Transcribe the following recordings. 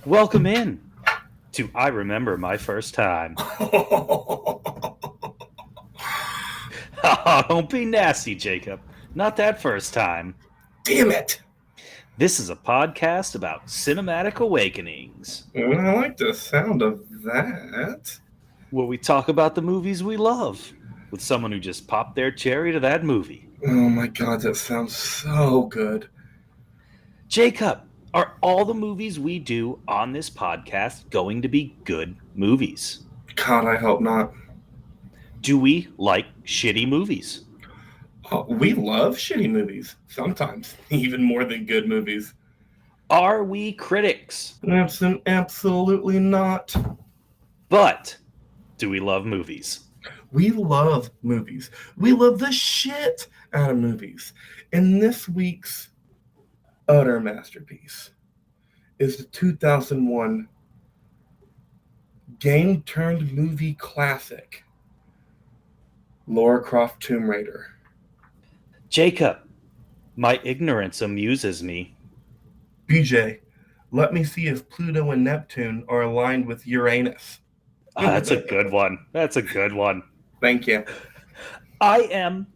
Welcome in to I Remember My First Time. Oh, don't be nasty, Jacob. Not that first time. Damn it! This is a podcast about cinematic awakenings, I like the sound of that. where we talk about the movies we love with someone who just popped their cherry to that movie. Oh my god, that sounds so good. Jacob, are all the movies we do on this podcast going to be good movies? God, I hope not. Do we like shitty movies? We love shitty movies. Sometimes, even more than good movies. Are we critics? Absolutely not. But do we love movies? We love movies. We love the shit out of movies. And this week's utter masterpiece is the 2001 game-turned-movie classic, Lara Croft Tomb Raider. Jacob, my ignorance amuses me. BJ, let me see if Pluto and Neptune are aligned with Uranus. Oh, that's a good one. That's a good one. Thank you. I am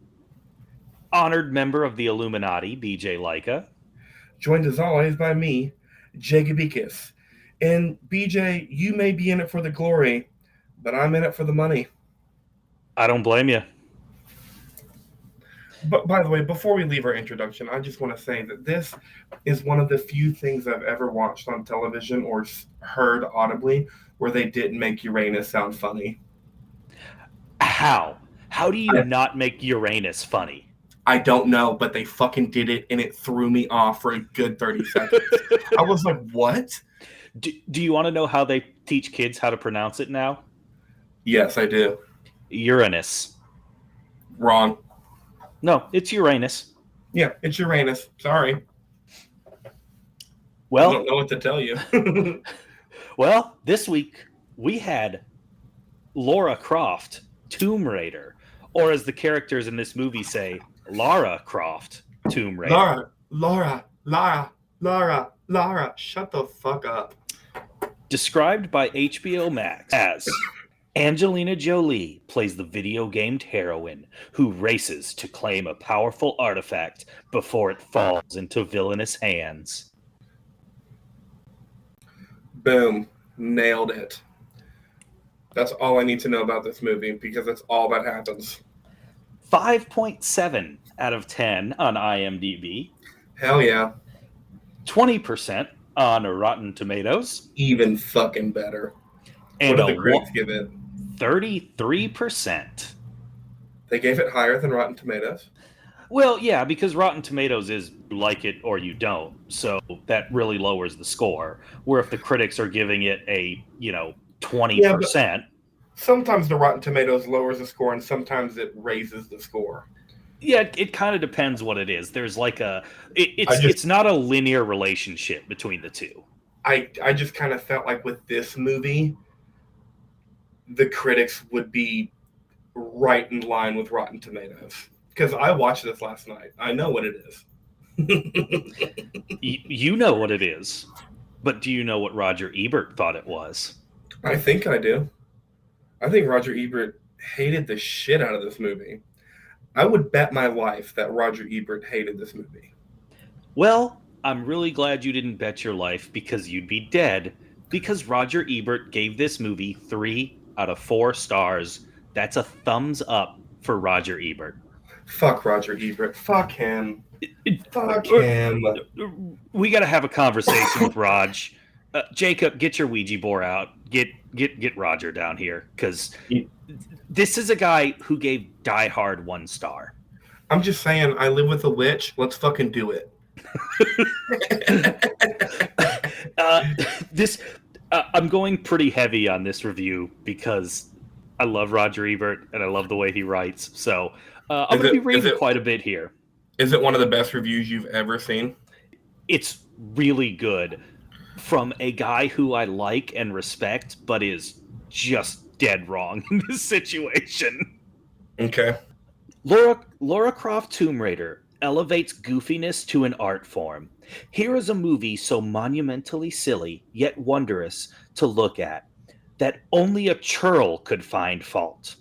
honored member of the Illuminati, BJ Leica. Joined as always by me, Jacobicus. And BJ, you may be in it for the glory, but I'm in it for the money. I don't blame you. But by the way, before we leave our introduction, I just want to say that this is one of the few things I've ever watched on television or heard audibly where they didn't make Uranus sound funny. How? How do you not make Uranus funny? I don't know, but they fucking did it, and it threw me off for a good 30 seconds. I was like, what? Do you want to know how they teach kids how to pronounce it now? Yes, I do. Uranus. Wrong. No, it's Uranus. Yeah, it's Uranus. Sorry. Well, I don't know what to tell you. Well, this week we had Lara Croft, Tomb Raider, or as the characters in this movie say, Lara Croft, Tomb Raider. Lara. Shut the fuck up. Described by HBO Max as Angelina Jolie plays the video gamed heroine who races to claim a powerful artifact before it falls into villainous hands. Boom. Nailed it. That's all I need to know about this movie because that's all that happens. 5.7 out of 10 on IMDb. Hell yeah. 20% on Rotten Tomatoes. Even fucking better. And what did the critics give it? 33%. They gave it higher than Rotten Tomatoes? Well, yeah, because Rotten Tomatoes is like it or you don't. So that really lowers the score. Where if the critics are giving it a, 20%. Yeah, sometimes the Rotten Tomatoes lowers the score and sometimes it raises the score. Yeah, it kind of depends what it is. There's like it's not a linear relationship between the two. I just kind of felt like with this movie, the critics would be right in line with Rotten Tomatoes. Because I watched this last night. I know what it is. You know what it is. But do you know what Roger Ebert thought it was? I think I do. I think Roger Ebert hated the shit out of this movie. I would bet my life that Roger Ebert hated this movie. Well, I'm really glad you didn't bet your life because you'd be dead. Because Roger Ebert gave this movie 3 out of 4 stars. That's a thumbs up for Roger Ebert. Fuck Roger Ebert. Fuck him. Fuck him. We got to have a conversation with Raj. Jacob, get your Ouija board out. Get Roger down here because this is a guy who gave Die Hard 1 star. I'm just saying, I live with a witch. Let's fucking do it. I'm going pretty heavy on this review because I love Roger Ebert and I love the way he writes. So I'm going to be reading quite a bit here. Is it one of the best reviews you've ever seen? It's really good from a guy who I like and respect, but is just dead wrong in this situation. Okay. Lara Croft Tomb Raider elevates goofiness to an art form. Here is a movie so monumentally silly, yet wondrous to look at, that only a churl could find fault.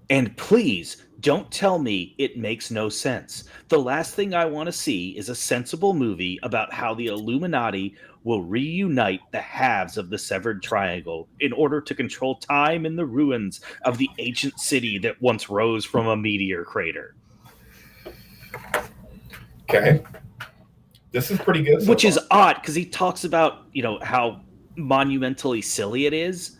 And please don't tell me it makes no sense. The last thing I want to see is a sensible movie about how the Illuminati will reunite the halves of the severed triangle in order to control time in the ruins of the ancient city that once rose from a meteor crater. Okay. This is pretty good so Which is far. odd because he talks about, how monumentally silly it is.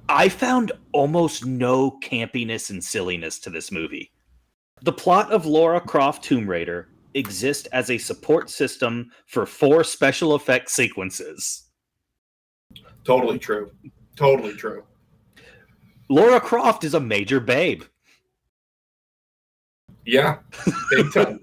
I found almost no campiness and silliness to this movie. The plot of Lara Croft Tomb Raider exists as a support system for 4 special effects sequences. Totally true. Totally true. Lara Croft is a major babe. Yeah, big time.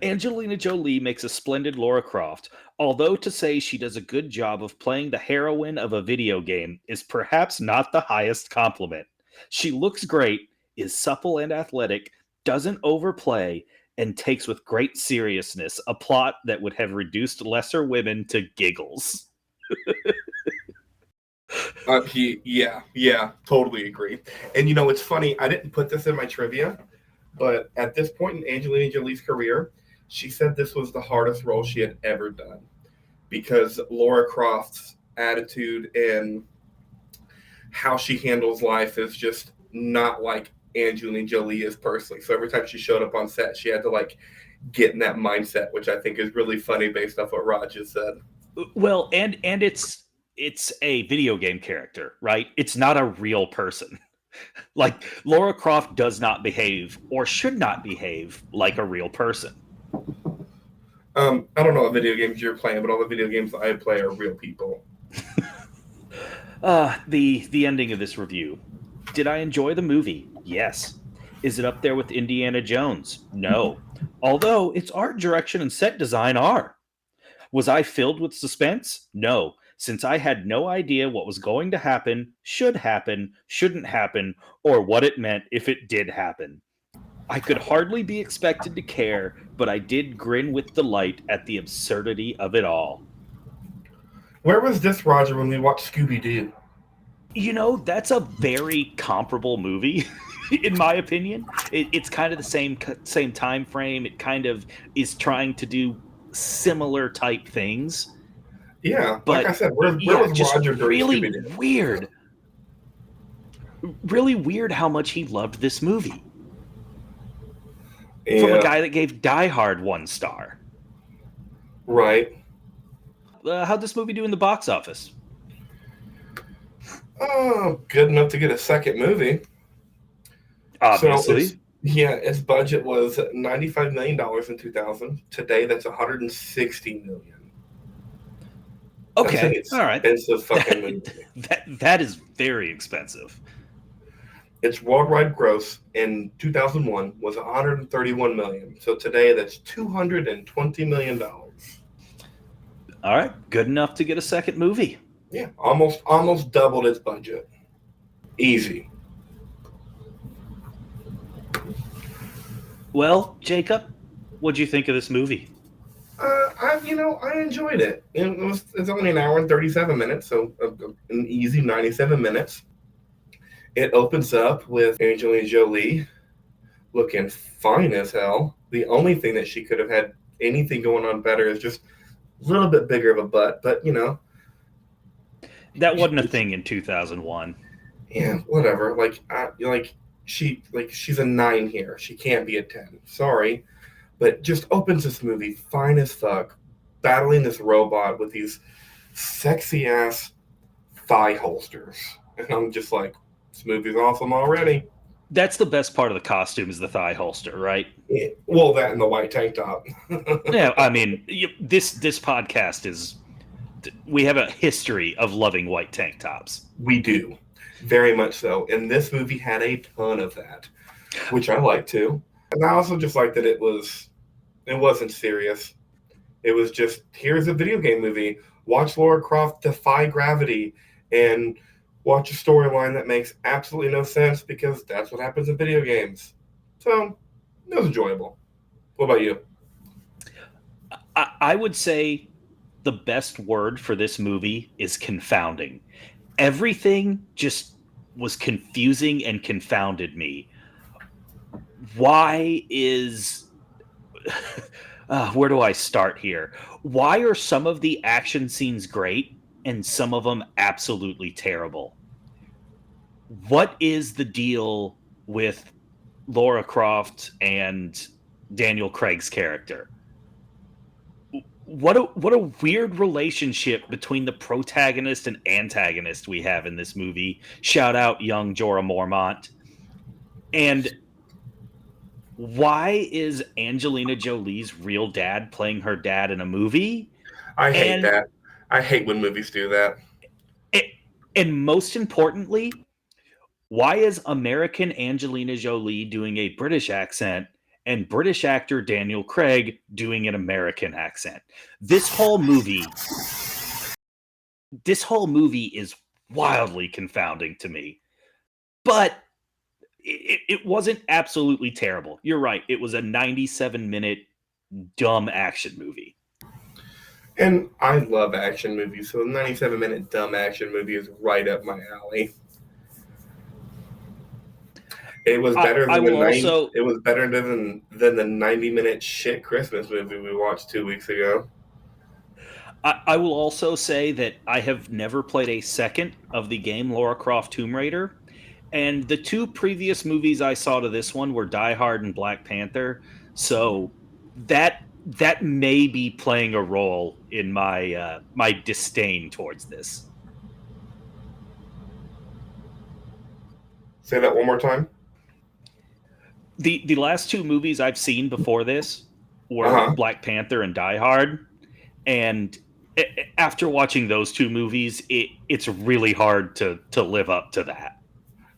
Angelina Jolie makes a splendid Lara Croft, although to say she does a good job of playing the heroine of a video game is perhaps not the highest compliment. She looks great, is supple and athletic, doesn't overplay, and takes with great seriousness a plot that would have reduced lesser women to giggles. Yeah, totally agree. And it's funny. I didn't put this in my trivia, but at this point in Angelina Jolie's career, she said this was the hardest role she had ever done because Lara Croft's attitude and how she handles life is just not like Angelina Jolie is personally. So every time she showed up on set, she had to get in that mindset, which I think is really funny based off what Raj just said. Well, and it's a video game character, right? It's not a real person. Like Lara Croft does not behave or should not behave like a real person. I don't know what video games you're playing, but all the video games I play are real people. The ending of this review. Did I enjoy the movie? Yes. Is it up there with Indiana Jones? No. Although its art direction and set design are. Was I filled with suspense? No, since I had no idea what was going to happen, shouldn't happen, or what it meant if it did happen. I could hardly be expected to care, but I did grin with delight at the absurdity of it all. Where was this, Roger, when we watched Scooby Doo? That's a very comparable movie, in my opinion. It's kind of the same time frame. It kind of is trying to do similar type things. Yeah, But like I said, where was just Roger during really Scooby-Doo? weird. Really weird how much he loved this movie. From a Yeah, guy that gave Die Hard 1 star. right. How'd this movie do in the box office? Oh, good enough to get a second movie. Obviously. Its budget was $95 million in 2000. Today, that's $160 million. Okay, That's all an right. expensive fucking movie. That is very expensive. Its worldwide gross in 2001 was $131 million. So today, that's $220 million. All right, good enough to get a second movie. Yeah, almost doubled its budget. Easy. Well, Jacob, what'd you think of this movie? I enjoyed it. It's only an hour and 37 minutes, so an easy 97 minutes. It opens up with Angelina Jolie looking fine as hell. The only thing that she could have had anything going on better is just a little bit bigger of a butt, but That wasn't a thing in 2001. yeah, whatever. She's a 9 here. She can't be a 10. Sorry, but just opens this movie fine as fuck, battling this robot with these sexy ass thigh holsters, and I'm just like, this movie's awesome already. That's the best part of the costume is the thigh holster, right? Yeah, well, that and the white tank top. Yeah, I mean, this podcast is. We have a history of loving white tank tops. We do, very much so. And this movie had a ton of that, which I like too. And I also just like that it wasn't serious. It was just, here's a video game movie. Watch Lara Croft defy gravity and watch a storyline that makes absolutely no sense because that's what happens in video games. So it was enjoyable. What about you? I would say the best word for this movie is confounding. Everything just was confusing and confounded me. Why is where do I start here? Why are some of the action scenes great and some of them absolutely terrible? What is the deal with Lara Croft and Daniel Craig's character? What a weird relationship between the protagonist and antagonist we have in this movie. Shout out young Jorah Mormont. And why is Angelina Jolie's real dad playing her dad in a movie? I hate And that. I hate when movies do that. and most importantly, why is American Angelina Jolie doing a British accent and British actor Daniel Craig doing an American accent? This whole movie, this whole movie is wildly confounding to me. But it wasn't absolutely terrible. You're right. It was a 97-minute dumb action movie. And I love action movies, so a 97-minute dumb action movie is right up my alley. It was better than it was better than the 90-minute shit Christmas movie we watched 2 weeks ago. I will also say that I have never played a second of the game Lara Croft Tomb Raider, and the two previous movies I saw to this one were Die Hard and Black Panther. So that may be playing a role in my my disdain towards this. Say that one more time. The last two movies I've seen before this were Black Panther and Die Hard, and after watching those two movies, it's really hard to live up to that.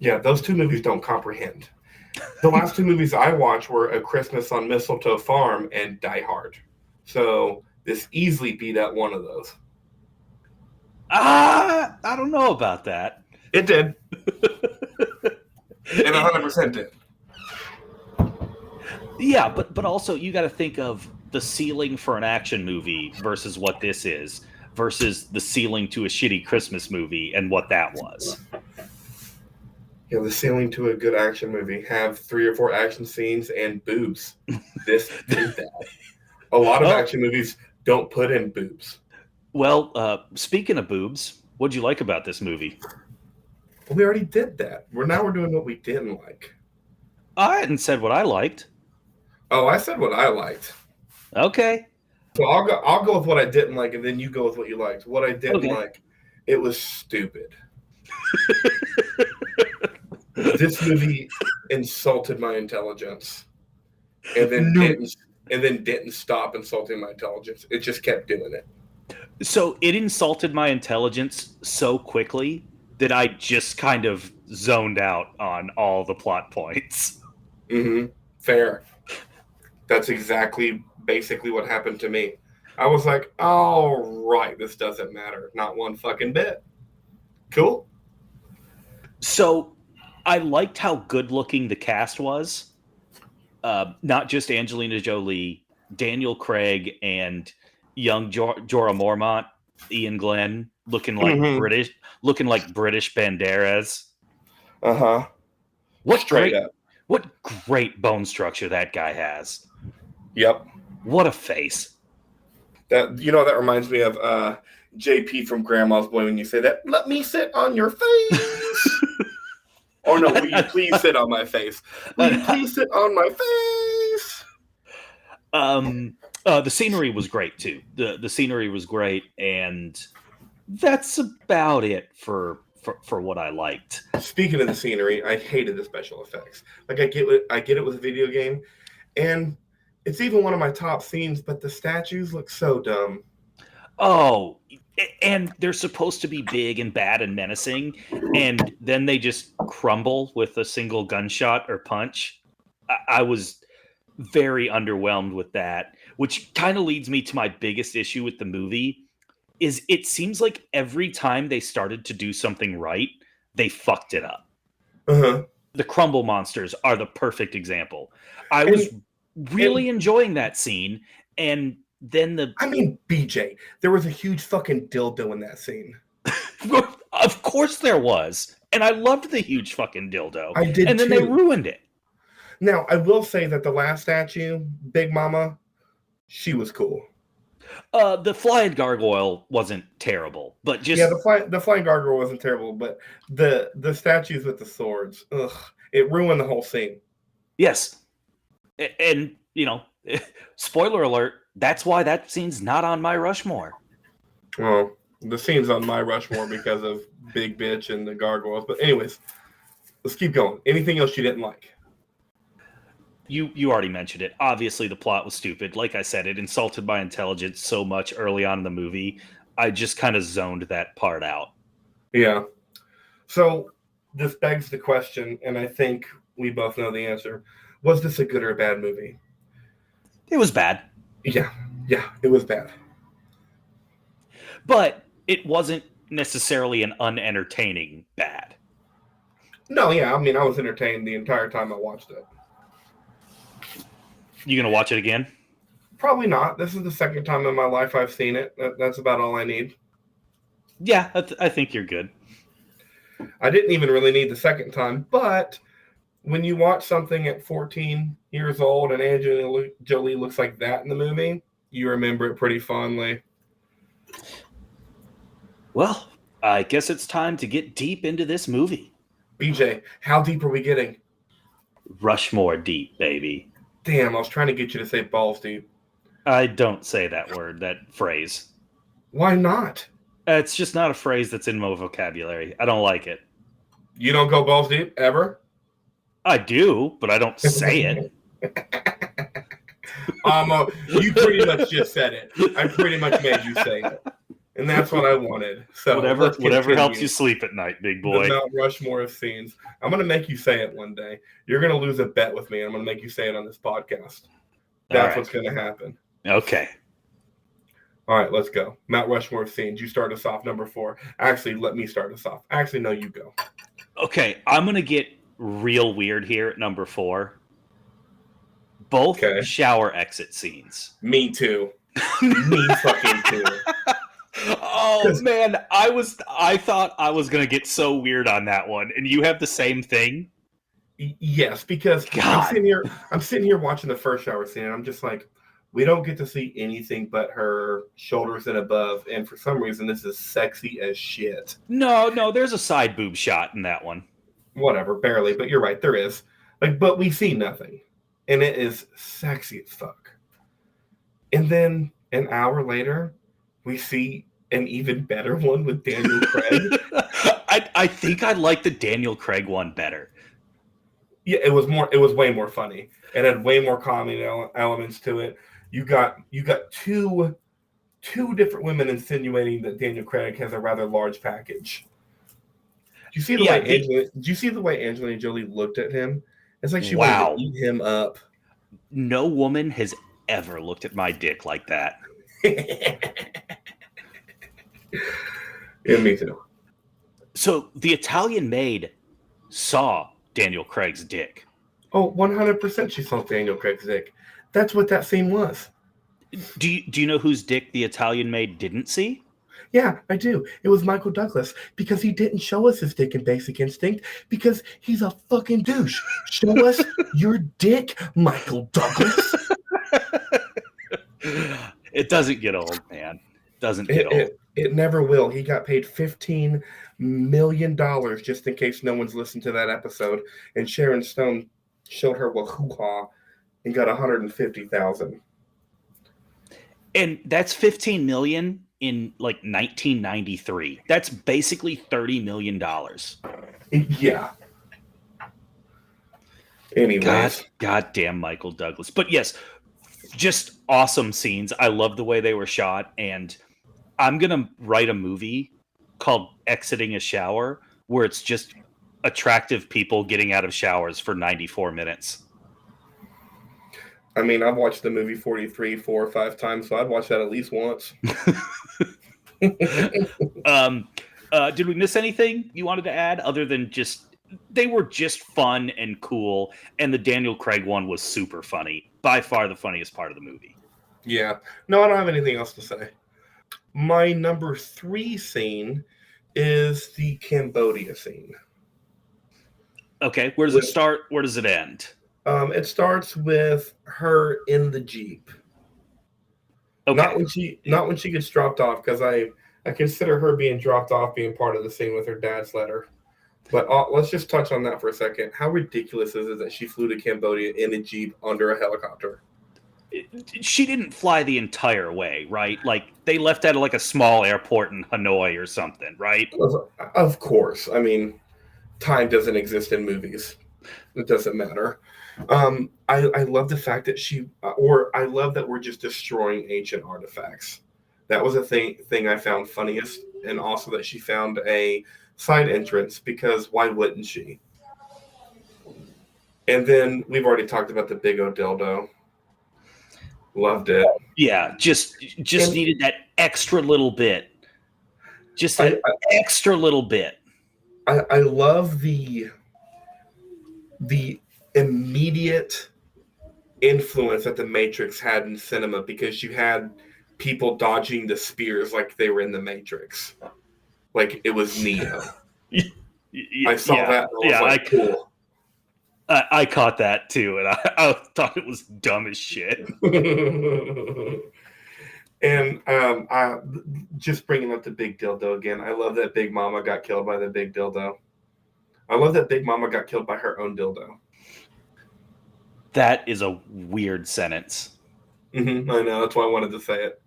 Yeah, those two movies don't comprehend. The last two movies I watched were A Christmas on Mistletoe Farm and Die Hard. So this easily beat out one of those. I don't know about that. It did. It 100% did. Yeah, but also you got to think of the ceiling for an action movie versus what this is, versus the ceiling to a shitty Christmas movie and what that was. Yeah, the ceiling to a good action movie. Have 3 or 4 action scenes and boobs. This did that. A lot of action movies don't put in boobs. Well, speaking of boobs, what'd you like about this movie? Well, we already did that. We're doing what we didn't like. I hadn't said what I liked. Oh, I said what I liked. Okay. So I'll go with what I didn't like, and then you go with what you liked. What I didn't like, it was stupid. This movie insulted my intelligence, and then didn't stop insulting my intelligence. It just kept doing it. So it insulted my intelligence so quickly that I just kind of zoned out on all the plot points. Mm-hmm. Fair. That's basically what happened to me. I was like, all right, this doesn't matter. Not one fucking bit. Cool. So I liked how good looking the cast was. Not just Angelina Jolie, Daniel Craig, and young Jorah Mormont, Ian Glenn, looking like British Banderas. What great bone structure that guy has. Yep. What a face. That reminds me of JP from Grandma's Boy when you say that. Let me sit on your face. Or no, will you please sit on my face? Will you please sit on my face? The scenery was great too. The scenery was great, and that's about it for what I liked. Speaking of the scenery, I hated the special effects. Like I get it with a video game, and it's even one of my top scenes, but the statues look so dumb. Oh, and they're supposed to be big and bad and menacing, and then they just crumble with a single gunshot or punch. I was very underwhelmed with that, which kind of leads me to my biggest issue with the movie. Is it seems like every time they started to do something right, they fucked it up. The crumble monsters are the perfect example. I was really enjoying that scene, and then the I mean, BJ, there was a huge fucking dildo in that scene. of course there was, and I loved the huge fucking dildo, I did and then they too. ruined it. Now, I will say that the last statue, Big Mama, she was cool. The flying gargoyle wasn't terrible, but Yeah, just the flying gargoyle wasn't terrible, but the statues with the swords, ugh, it ruined the whole scene. yes, and spoiler alert, that's why that scene's not on my Rushmore. Well, the scene's on my Rushmore because of Big Bitch and the gargoyles. But anyways, let's keep going. Anything else you didn't like? You already mentioned it. Obviously, the plot was stupid. Like I said, it insulted my intelligence so much early on in the movie. I just kind of zoned that part out. Yeah. So this begs the question, and I think we both know the answer. Was this a good or a bad movie? It was bad. Yeah, it was bad. But it wasn't necessarily an unentertaining bad. No, yeah, I mean, I was entertained the entire time I watched it. You gonna watch it again? Probably not. This is the second time in my life I've seen it. That's about all I need. Yeah, I think you're good. I didn't even really need the second time, but when you watch something at 14 years old and Angelina Jolie looks like that in the movie, you remember it pretty fondly. Well, I guess it's time to get deep into this movie. BJ, how deep are we getting? Rushmore deep, baby. Damn, I was trying to get you to say balls deep. I don't say that word, that phrase. Why not? It's just not a phrase that's in my vocabulary. I don't like it. You don't go balls deep ever? I do, but I don't say it. You pretty much just said it. I pretty much made you say it. And that's what I wanted. So whatever helps you sleep at night, big boy. The Mount Rushmore of scenes. I'm going to make you say it one day. You're going to lose a bet with me. I'm going to make you say it on this podcast. That's what's going to happen. Okay. All right, let's go. Mount Rushmore of scenes. You start us off, number 4. Actually, let me start us off. Actually, no, you go. Okay, I'm going to get real weird here at number 4. Both shower exit scenes. Me too. Me fucking too. Oh man, I thought I was gonna get so weird on that one, and you have the same thing. Yes, because I'm sitting here watching the first shower scene, and I'm just like, we don't get to see anything but her shoulders and above, and for some reason, this is sexy as shit. No, there's a side boob shot in that one. Whatever, barely, but you're right, there is. But we see nothing, and it is sexy as fuck. And then an hour later, we see an even better one with Daniel Craig. I think I like the Daniel Craig one better. Yeah, it was way more funny. It had way more comedy elements to it. You got two different women insinuating that Daniel Craig has a rather large package. Do you see the way Angelina Jolie looked at him? It's like she wanted to eat him up. No woman has ever looked at my dick like that. Yeah, me too. So the Italian maid saw Daniel Craig's dick. Oh, 100% she saw Daniel Craig's dick. That's what that scene was. Do you know whose dick the Italian maid didn't see? Yeah, I do. It was Michael Douglas, because he didn't show us his dick in Basic Instinct because he's a fucking douche. Show us your dick, Michael Douglas. It doesn't get old, man. It doesn't get old. It never will. He got paid $15 million just in case no one's listened to that episode. And Sharon Stone showed her Wahoo-ha and got $150,000. And that's $15 million in like 1993. That's basically $30 million. Yeah. Anyways. Goddamn Michael Douglas. But yes, just awesome scenes. I love the way they were shot, and I'm going to write a movie called Exiting a Shower, where it's just attractive people getting out of showers for 94 minutes. I mean, I've watched the movie 43 4 or 5 times, so I'd watch that at least once. Did we miss anything you wanted to add other than just they were just fun and cool, and the Daniel Craig one was super funny. By far the funniest part of the movie. Yeah. No, I don't have anything else to say. My number 3 scene is the Cambodia scene. Okay, where does it start? Where does it end? It starts with her in the Jeep. Okay. Not when she gets dropped off, because I consider her being dropped off being part of the scene with her dad's letter. But let's just touch on that for a second. How ridiculous is it that she flew to Cambodia in a Jeep under a helicopter? She didn't fly the entire way, right? Like they left at like a small airport in Hanoi or something, right? Of course. I mean, time doesn't exist in movies. It doesn't matter. I love the fact that I love that we're just destroying ancient artifacts. That was a thing I found funniest, and also that she found a side entrance, because why wouldn't she? And then we've already talked about the big O dildo. Loved it. Yeah, just And needed that extra little bit. Just I, that extra little bit. I love the immediate influence that the Matrix had in cinema, because you had people dodging the spears like they were in the Matrix, like it was Neo. I saw that and I was like, cool. I caught that too, and I thought it was dumb as shit. And just bringing up the big dildo again, I love that Big Mama got killed by the big dildo. I love that Big Mama got killed by her own dildo. That is a weird sentence. I know, that's why I wanted to say it.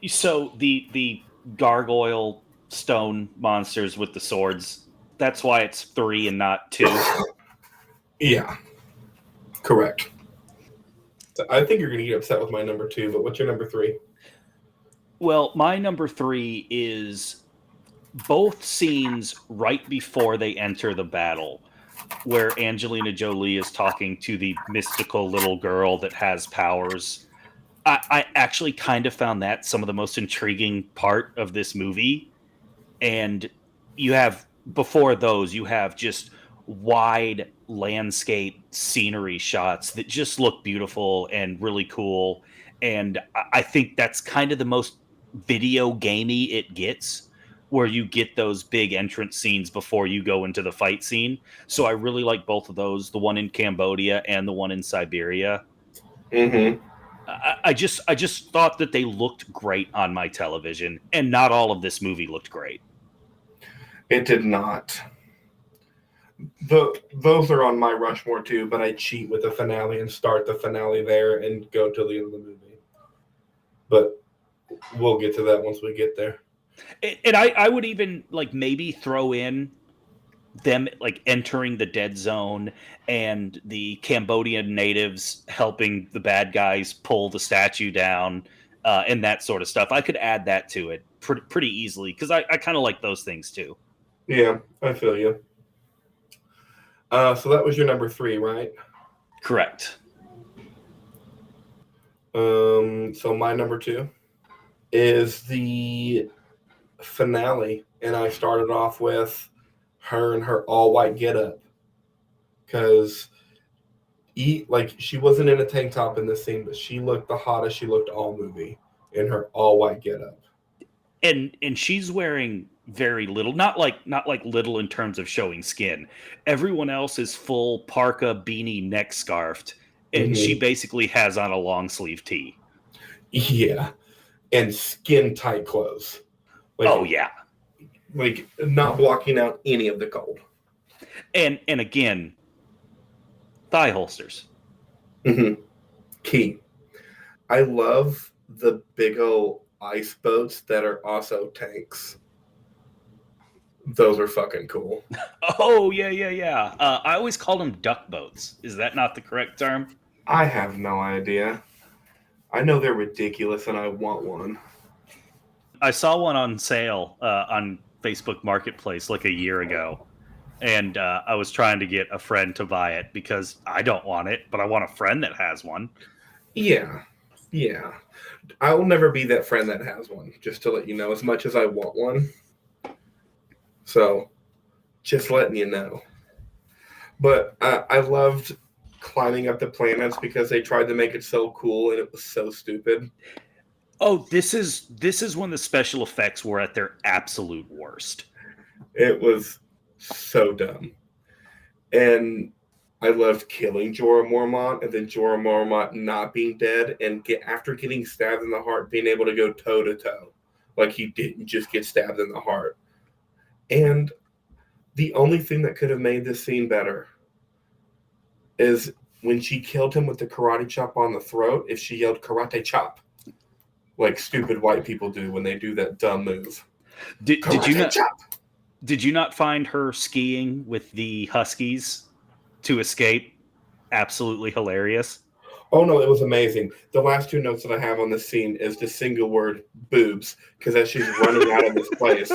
So the gargoyle stone monsters with the swords, that's why it's 3 and not 2. Yeah, correct. I think you're going to get upset with my number 2, but what's your number 3? Well, my number 3 is both scenes right before they enter the battle, where Angelina Jolie is talking to the mystical little girl that has powers. I actually kind of found that some of the most intriguing part of this movie. And you have, before those, you have just wide landscape scenery shots that just look beautiful and really cool. And I think that's kind of the most video gamey it gets, where you get those big entrance scenes before you go into the fight scene. So I really like both of those, the one in Cambodia and the one in Siberia. Mm-hmm. I just thought that they looked great on my television, and not all of this movie looked great. It did not. Those are on my Rushmore too, but I cheat with the finale and start the finale there and go to the end of the movie. But we'll get to that once we get there. And I would even like maybe throw in them like entering the dead zone and the Cambodian natives helping the bad guys pull the statue down, and that sort of stuff. I could add that to it pretty easily, because I kind of like those things too. Yeah, I feel you. So that was your number 3, right? Correct. So my number 2 is the finale, and I started off with her and her all white getup, because she wasn't in a tank top in this scene, but she looked the hottest she looked all movie in her all white getup. And she's wearing very little, not like little in terms of showing skin. Everyone else is full parka, beanie, neck scarfed, and she basically has on a long sleeve tee. Yeah, and skin tight clothes. Oh yeah, like not blocking out any of the cold. And again, thigh holsters. Key. I love the big old ice boats that are also tanks. Those are fucking cool. Oh yeah. I always called them duck boats. Is that not the correct term? I have no idea. I know they're ridiculous, and I want one. I saw one on sale on Facebook Marketplace like a year ago, and I was trying to get a friend to buy it because I don't want it, but I want a friend that has one. Yeah. I will never be that friend that has one, just to let you know, as much as I want one. So, just letting you know. But I loved climbing up the planets because they tried to make it so cool and it was so stupid. Oh, this is when the special effects were at their absolute worst. It was so dumb. And I loved killing Jorah Mormont and then Jorah Mormont not being dead and after getting stabbed in the heart, being able to go toe to toe. Like he didn't just get stabbed in the heart. And the only thing that could have made this scene better is when she killed him with the karate chop on the throat, if she yelled karate chop, like stupid white people do when they do that dumb move. Did you not? Chop. Did you not find her skiing with the Huskies to escape absolutely hilarious? Oh no, it was amazing. The last two notes that I have on this scene is the single word boobs, because as she's running out of this place,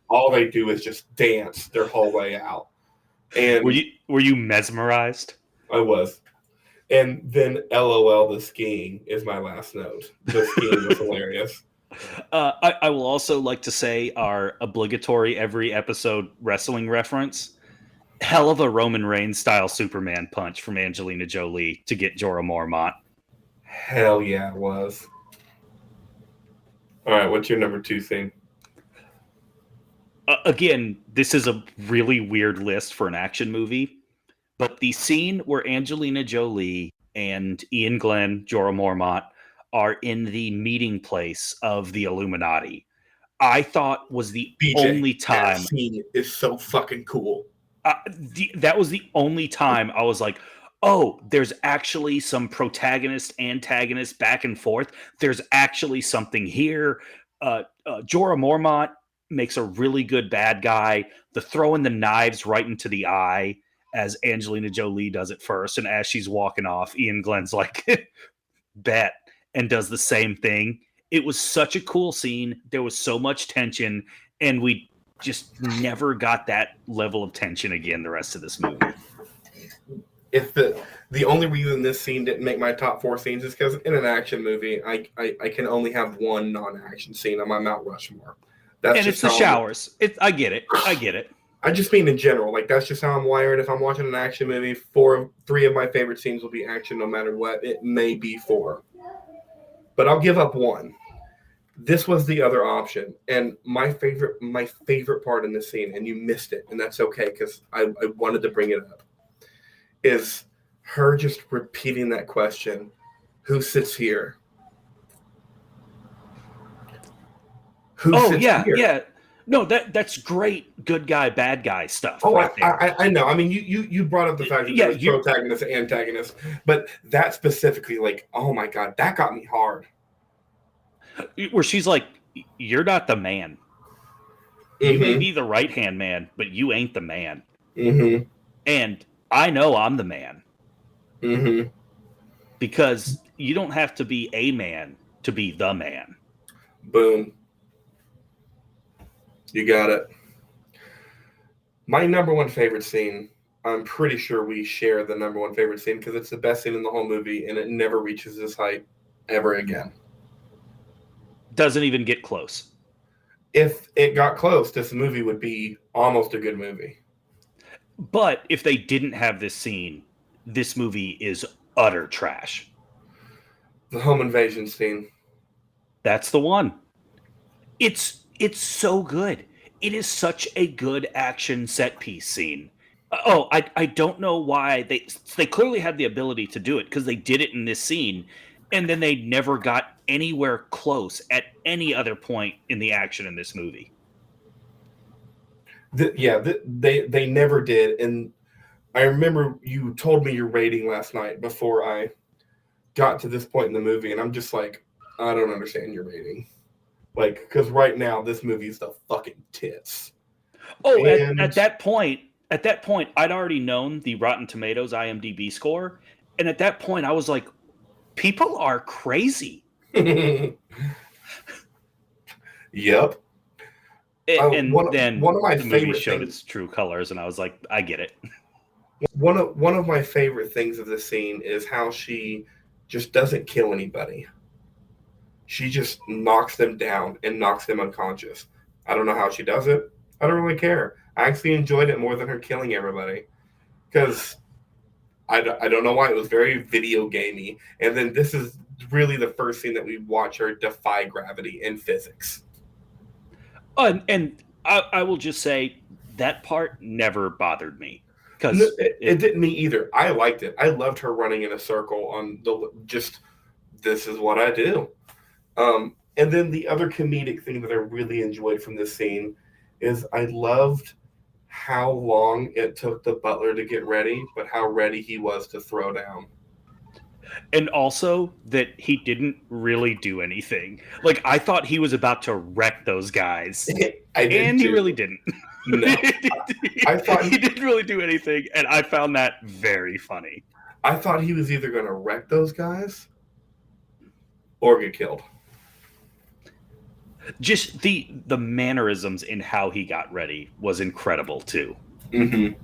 all they do is just dance their whole way out. And were you mesmerized? I was. And then LOL, the skiing is my last note. The skiing was hilarious. I will also like to say our obligatory every episode wrestling reference. Hell of a Roman Reigns style Superman punch from Angelina Jolie to get Jorah Mormont. Hell yeah, it was. All right, what's your number 2 scene? Again, this is a really weird list for an action movie, but the scene where Angelina Jolie and Ian Glenn, Jorah Mormont, are in the meeting place of the Illuminati, I thought was the only time. That scene is so fucking cool. That was the only time I was like, oh, there's actually some protagonist, antagonist back and forth. There's actually something here. Jorah Mormont makes a really good bad guy. The throwing the knives right into the eye as Angelina Jolie does it first. And as she's walking off, Ian Glenn's like, bet, and does the same thing. It was such a cool scene. There was so much tension, and we just never got that level of tension again the rest of this movie. If the only reason this scene didn't make my top 4 scenes is because in an action movie, I can only have one non-action scene on my Mount Rushmore. That's and it's the showers. I get it. I just mean in general, like that's just how I'm wired. If I'm watching an action movie, 3 of my favorite scenes will be action no matter what. It may be 4. But I'll give up 1. This was the other option. And my favorite part in this scene, and you missed it, and that's okay because I wanted to bring it up, is her just repeating that question, who sits here? Who sits here? Yeah. No, that's great good guy, bad guy stuff. Oh, right I know. I mean, you brought up the fact that there's protagonist and antagonist, but that specifically, like, oh my God, that got me hard. Where she's like, you're not the man. You may be the right-hand man, but you ain't the man. Mm-hmm. And I know I'm the man. Mm-hmm. Because you don't have to be a man to be the man. Boom. You got it. My number 1 favorite scene, I'm pretty sure we share the number 1 favorite scene because it's the best scene in the whole movie and it never reaches this height ever again. Doesn't even get close. If it got close, this movie would be almost a good movie. But if they didn't have this scene, this movie is utter trash. The home invasion scene. That's the one. It's so good. It is such a good action set piece scene. I don't know why they clearly had the ability to do it because they did it in this scene, and then they never got anywhere close at any other point in the action in this movie. They never did. And I remember you told me your rating last night before I got to this point in the movie, and I'm just like, I don't understand your rating. Like, because right now this movie is the fucking tits. Oh, at that point, I'd already known the Rotten Tomatoes IMDb score, and at that point, I was like, people are crazy. Yep. And then one of my the movie showed its true colors, and I was like, I get it. One of my favorite things of this scene is how she just doesn't kill anybody. She just knocks them down and knocks them unconscious. I don't know how she does it. I don't really care. I actually enjoyed it more than her killing everybody. Because I don't know why. It was very video gamey. And then this is really the first scene that we watch her defy gravity and physics. And I will just say that part never bothered me No, because it didn't me either. I liked it. I loved her running in a circle on the just. This is what I do. And then the other comedic thing that I really enjoyed from this scene is I loved how long it took the butler to get ready, but how ready he was to throw down. and also that he didn't really do anything. Like I thought he was about to wreck those guys, I did and too. he really didn't. No, I thought he didn't really do anything, and I found that very funny. I thought he was either going to wreck those guys or get killed. Just the mannerisms in how he got ready was incredible too. Mm-hmm.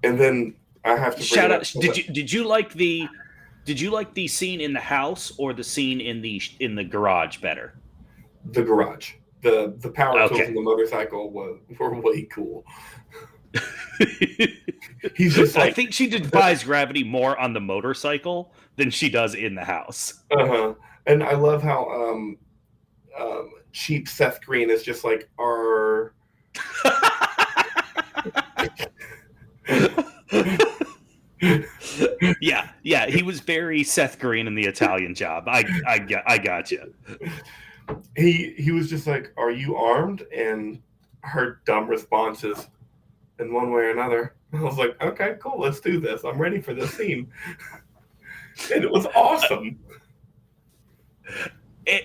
And then I have to Shout out! Did you like the scene in the house or the scene in the garage better? The garage. The power tools Okay. and the motorcycle were way cool. He's just like, I think she defies gravity more on the motorcycle than she does in the house. uh-huh. And I love how cheap Seth Green is just like our. yeah, he was very Seth Green in the Italian Job. I got you. He was just like, "Are you armed?" And her dumb response is, "In one way or another." I was like, "Okay, cool, let's do this. I'm ready for this scene," and it was awesome.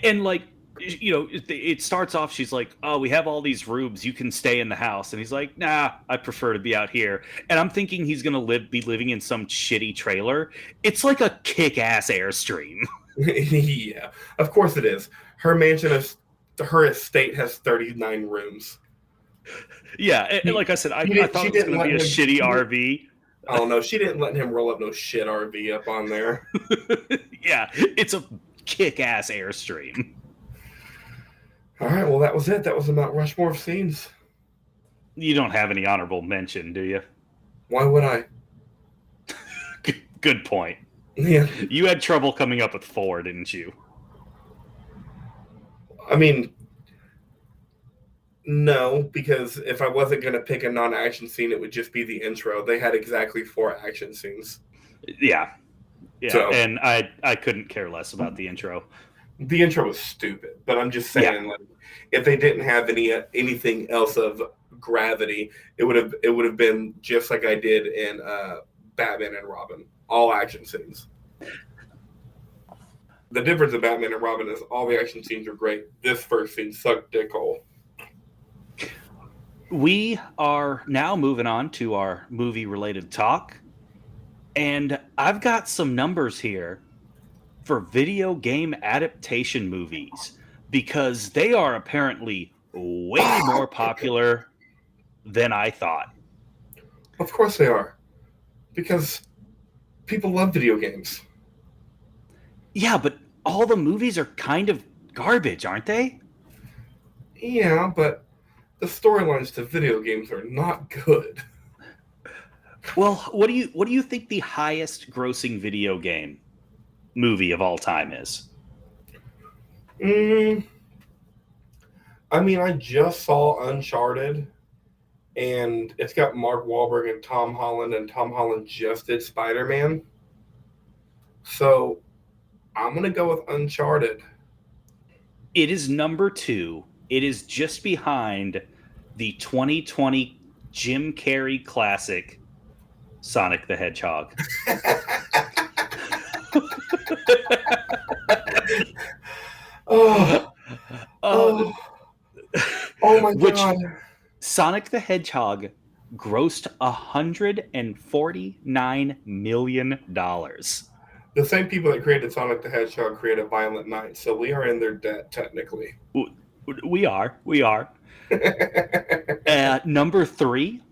And like, you know, it starts off. She's like, "Oh, we have all these rooms. You can stay in the house." And he's like, "Nah, I prefer to be out here." And I'm thinking he's gonna be living in some shitty trailer. It's like a kick-ass Airstream. Yeah, of course it is. Her her estate has 39 rooms. Yeah, and like I said, I thought it was going to be a shitty RV. Oh no, she didn't let him roll up no shit RV up on there. Yeah, it's a kick-ass Airstream. All right, well that was it. That was the Mount Rushmore of scenes. You don't have any honorable mention, do you? Why would I? Good point. Yeah. You had trouble coming up with 4, didn't you? I mean, no, because if I wasn't going to pick a non-action scene, it would just be the intro. They had exactly 4 action scenes. Yeah. So, and I couldn't care less about the intro. The intro was stupid, but I'm just saying, like, if they didn't have anything else of gravity, it would have been just like I did in Batman and Robin, all action scenes. The difference in Batman and Robin is all the action scenes are great. This first scene sucked dick hole. We are now moving on to our movie-related talk, and I've got some numbers here for video game adaptation movies because they are apparently way more popular than I thought. Of course they are, because people love video games. Yeah, but all the movies are kind of garbage, aren't they? Yeah, but the storylines to video games are not good. Well, what do you think the highest grossing video game movie of all time is? I mean, I just saw Uncharted, and it's got Mark Wahlberg and Tom Holland just did Spider-Man. So I'm going to go with Uncharted. It is number 2. It is just behind the 2020 Jim Carrey classic, Sonic the Hedgehog. Oh my God. Sonic the Hedgehog grossed $149 million. The same people that created Sonic the Hedgehog created Violent Night, so we are in their debt technically. We are. Number 3,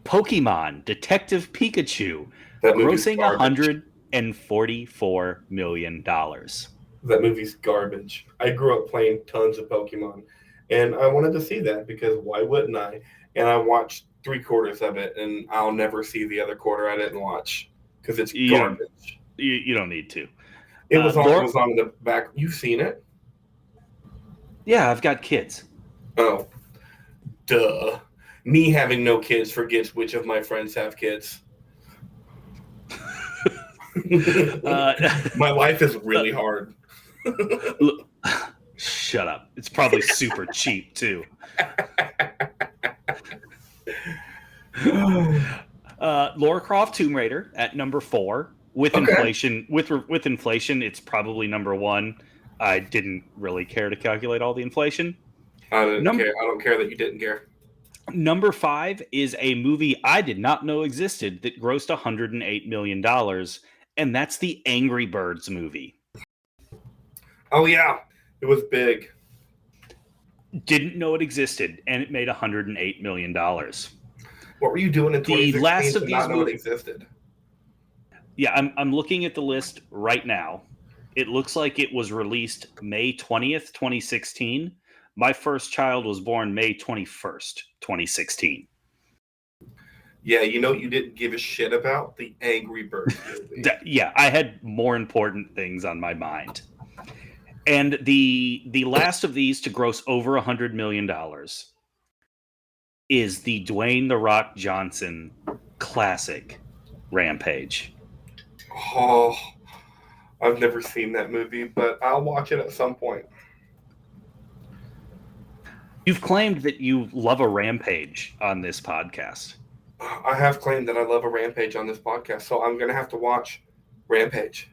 Pokemon Detective Pikachu, grossing $144 million. That movie's garbage. I grew up playing tons of Pokemon, and I wanted to see that because why wouldn't I? And I watched 3/4 of it, and I'll never see the other quarter I didn't watch because it's You don't. garbage. You don't need to. It was on. It Laura, was on in the back. You've seen it? yeah, I've got kids. Oh, duh. Me having no kids forgets which of my friends have kids. My life is really hard. Look, shut up. It's probably super cheap too. Lara Croft Tomb Raider at number 4. With inflation, with inflation, it's probably number 1. I didn't really care to calculate all the inflation. I didn't care. I don't care that you didn't care. Number 5 is a movie I did not know existed that grossed $108 million, and that's the Angry Birds movie. Oh, yeah. It was big. Didn't know it existed, and it made $108 million. What were you doing in 2016 The last of to these not know it existed? Yeah, I'm looking at the list right now. It looks like it was released May 20th, 2016. My first child was born May 21st, 2016. Yeah, you know what you didn't give a shit about? The Angry Birds movie. Yeah, I had more important things on my mind. And the last of these to gross over $100 million is the Dwayne "The Rock" Johnson classic, Rampage. Oh, I've never seen that movie, but I'll watch it at some point. You've claimed that you love a rampage on this podcast. I have claimed that I love a rampage on this podcast, so I'm going to have to watch Rampage.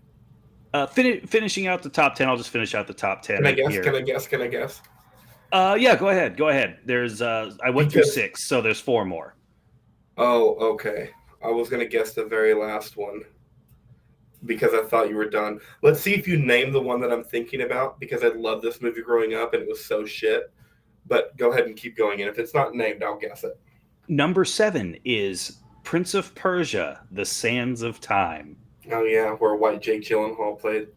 Finishing out the top 10, I'll just finish out the top 10. Can I guess? Here. Can I guess? Can I guess? Yeah, go ahead. There's I went through 6, so there's 4 more. Oh, okay. I was going to guess the very last one because I thought you were done. Let's see if you name the one that I'm thinking about, because I loved this movie growing up and it was so shit. But go ahead and keep going, and if it's not named, I'll guess it. Number 7 is Prince of Persia: The Sands of Time. Oh yeah, where white Jake Gyllenhaal played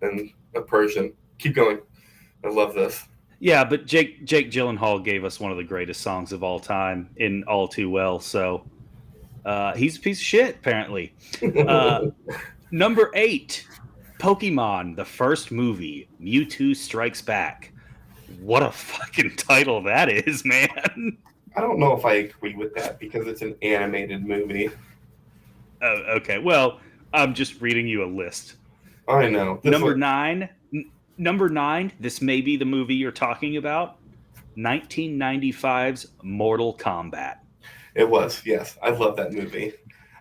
and a Persian. Keep going. I love this. Yeah, but Jake Gyllenhaal gave us one of the greatest songs of all time in All Too Well, so he's a piece of shit, apparently. Number 8, Pokemon, the first movie, Mewtwo Strikes Back. What a fucking title that is, man. I don't know if I agree with that because it's an animated movie. Okay, well, I'm just reading you a list. I know. Number 9, this may be the movie you're talking about, 1995's Mortal Kombat. It was, yes. I love that movie.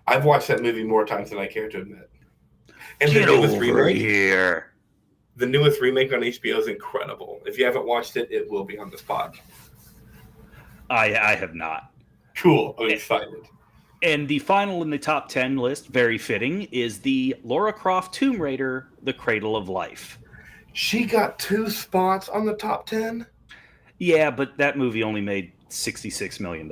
I've watched that movie more times than I care to admit. And Get over here. The newest remake on HBO is incredible. If you haven't watched it, it will be on this pod. I have not. Cool. I'm excited. And the final in the top 10 list, very fitting, is the Lara Croft Tomb Raider, The Cradle of Life. She got 2 spots on the top 10? Yeah, but that movie only made $66 million.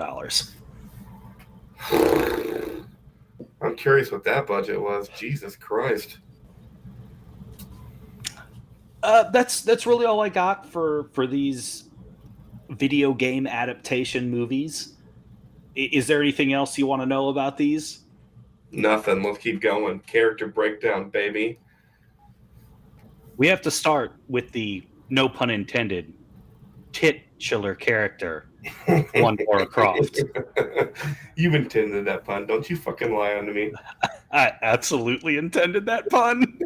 I'm curious what that budget was. Jesus Christ. That's really all I got for these video game adaptation movies. Is there anything else you want to know about these? Nothing. Let's keep going. Character breakdown, baby. We have to start with the, no pun intended, titular character, one Lara Croft. You intended that pun. Don't you fucking lie on me. I absolutely intended that pun.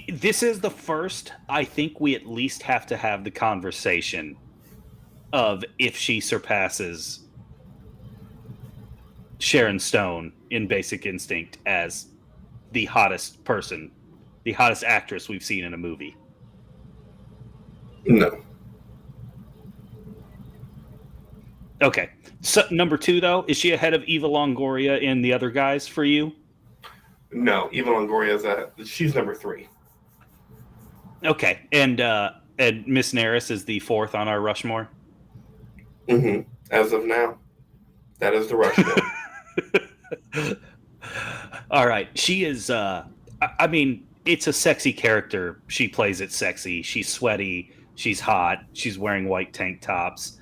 This is the first, I think we at least have to have the conversation of if she surpasses Sharon Stone in Basic Instinct as the hottest person, the hottest actress we've seen in a movie. No. Okay. So, number 2, though, is she ahead of Eva Longoria and the other guys for you? No, Eva Longoria she's number 3. Okay, and Miss Naris is the 4th on our Rushmore. Mm-hmm. As of now, that is the Rushmore. All right, she is. I mean, it's a sexy character. She plays it sexy. She's sweaty. She's hot. She's wearing white tank tops.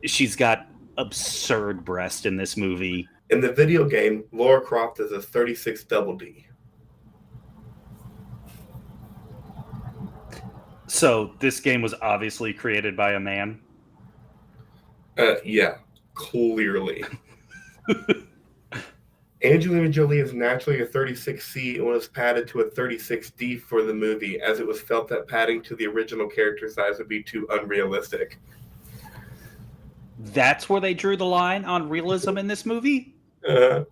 She's got absurd breast in this movie. In the video game, Lara Croft is a 36 double D. So this game was obviously created by a man. Yeah, clearly. Angelina Jolie is naturally a 36C and was padded to a 36D for the movie, as it was felt that padding to the original character size would be too unrealistic. That's where they drew the line on realism in this movie? Yeah.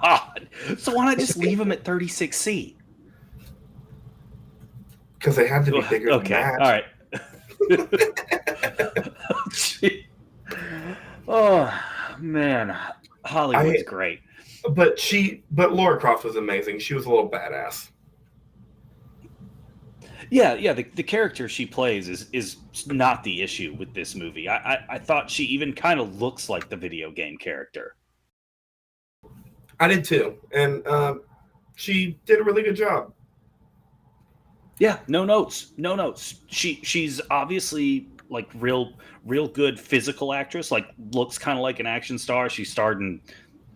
God. So why not just leave him at 36C? Because they had to be bigger than that. All right. Oh, man. Hollywood's great. But Lara Croft was amazing. She was a little badass. Yeah. The character she plays is not the issue with this movie. I thought she even kind of looks like the video game character. I did too, and she did a really good job. Yeah, no notes. She's obviously like real good physical actress. Like looks kind of like an action star. She starred in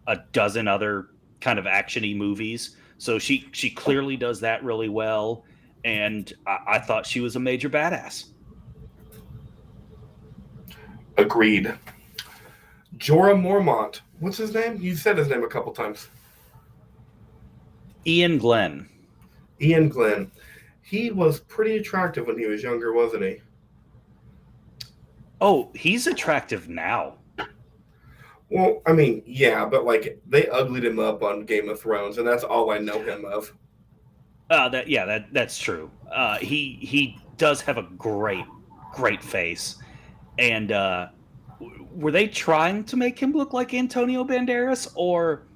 a dozen other kind of actiony movies, so she clearly does that really well. And I thought she was a major badass. Agreed. Jorah Mormont. What's his name? You said his name a couple times. Ian Glenn. He was pretty attractive when he was younger, wasn't he? Oh, he's attractive now. Well, I mean, yeah, but like they uglied him up on Game of Thrones, and that's all I know him of. That's true. He does have a great face, and were they trying to make him look like Antonio Banderas, or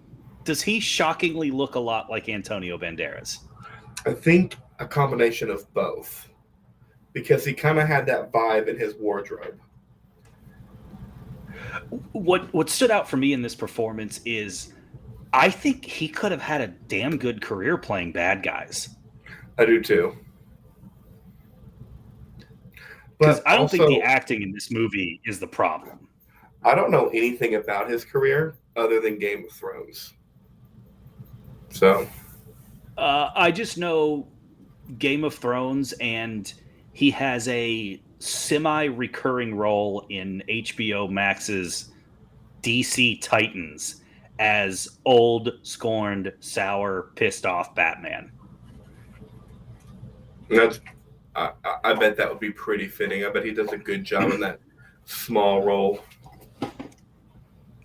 does he shockingly look a lot like Antonio Banderas? I think a combination of both, because he kind of had that vibe in his wardrobe. What stood out for me in this performance is I think he could have had a damn good career playing bad guys. I do too. Because I don't think the acting in this movie is the problem. I don't know anything about his career other than Game of Thrones. So I just know Game of Thrones, and he has a semi-recurring role in HBO Max's DC Titans as old, scorned, sour, pissed off Batman. I bet that would be pretty fitting. I bet he does a good job in that small role.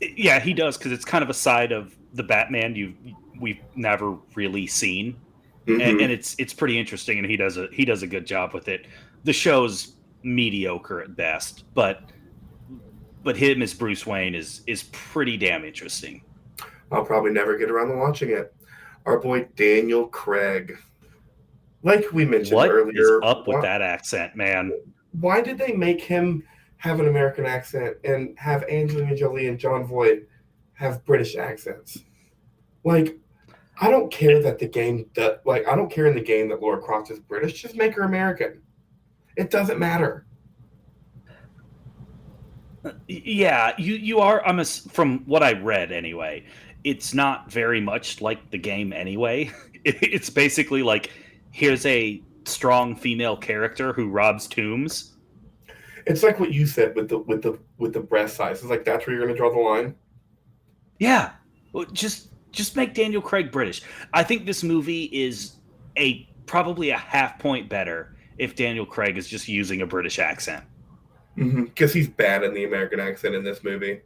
Yeah, he does, because it's kind of a side of the Batman we've never really seen. Mm-hmm. And it's pretty interesting, and he does a good job with it. The show's mediocre at best, but him as Bruce Wayne is pretty damn interesting. I'll probably never get around to watching it. Our boy Daniel Craig, like we mentioned earlier, what is up with that accent, man? Why did they make him have an American accent and have Angelina Jolie and Jon Voight have British accents? Like, I don't care that the game I don't care in the game that Lara Croft is British. Just make her American. It doesn't matter. Yeah, you are. From what I read anyway, it's not very much like the game anyway. It's basically like, here's a strong female character who robs tombs. It's like what you said with the breast size. It's like that's where you're going to draw the line. Yeah, well, just make Daniel Craig British. I think this movie is probably a half point better if Daniel Craig is just using a British accent. Because he's bad in the American accent in this movie.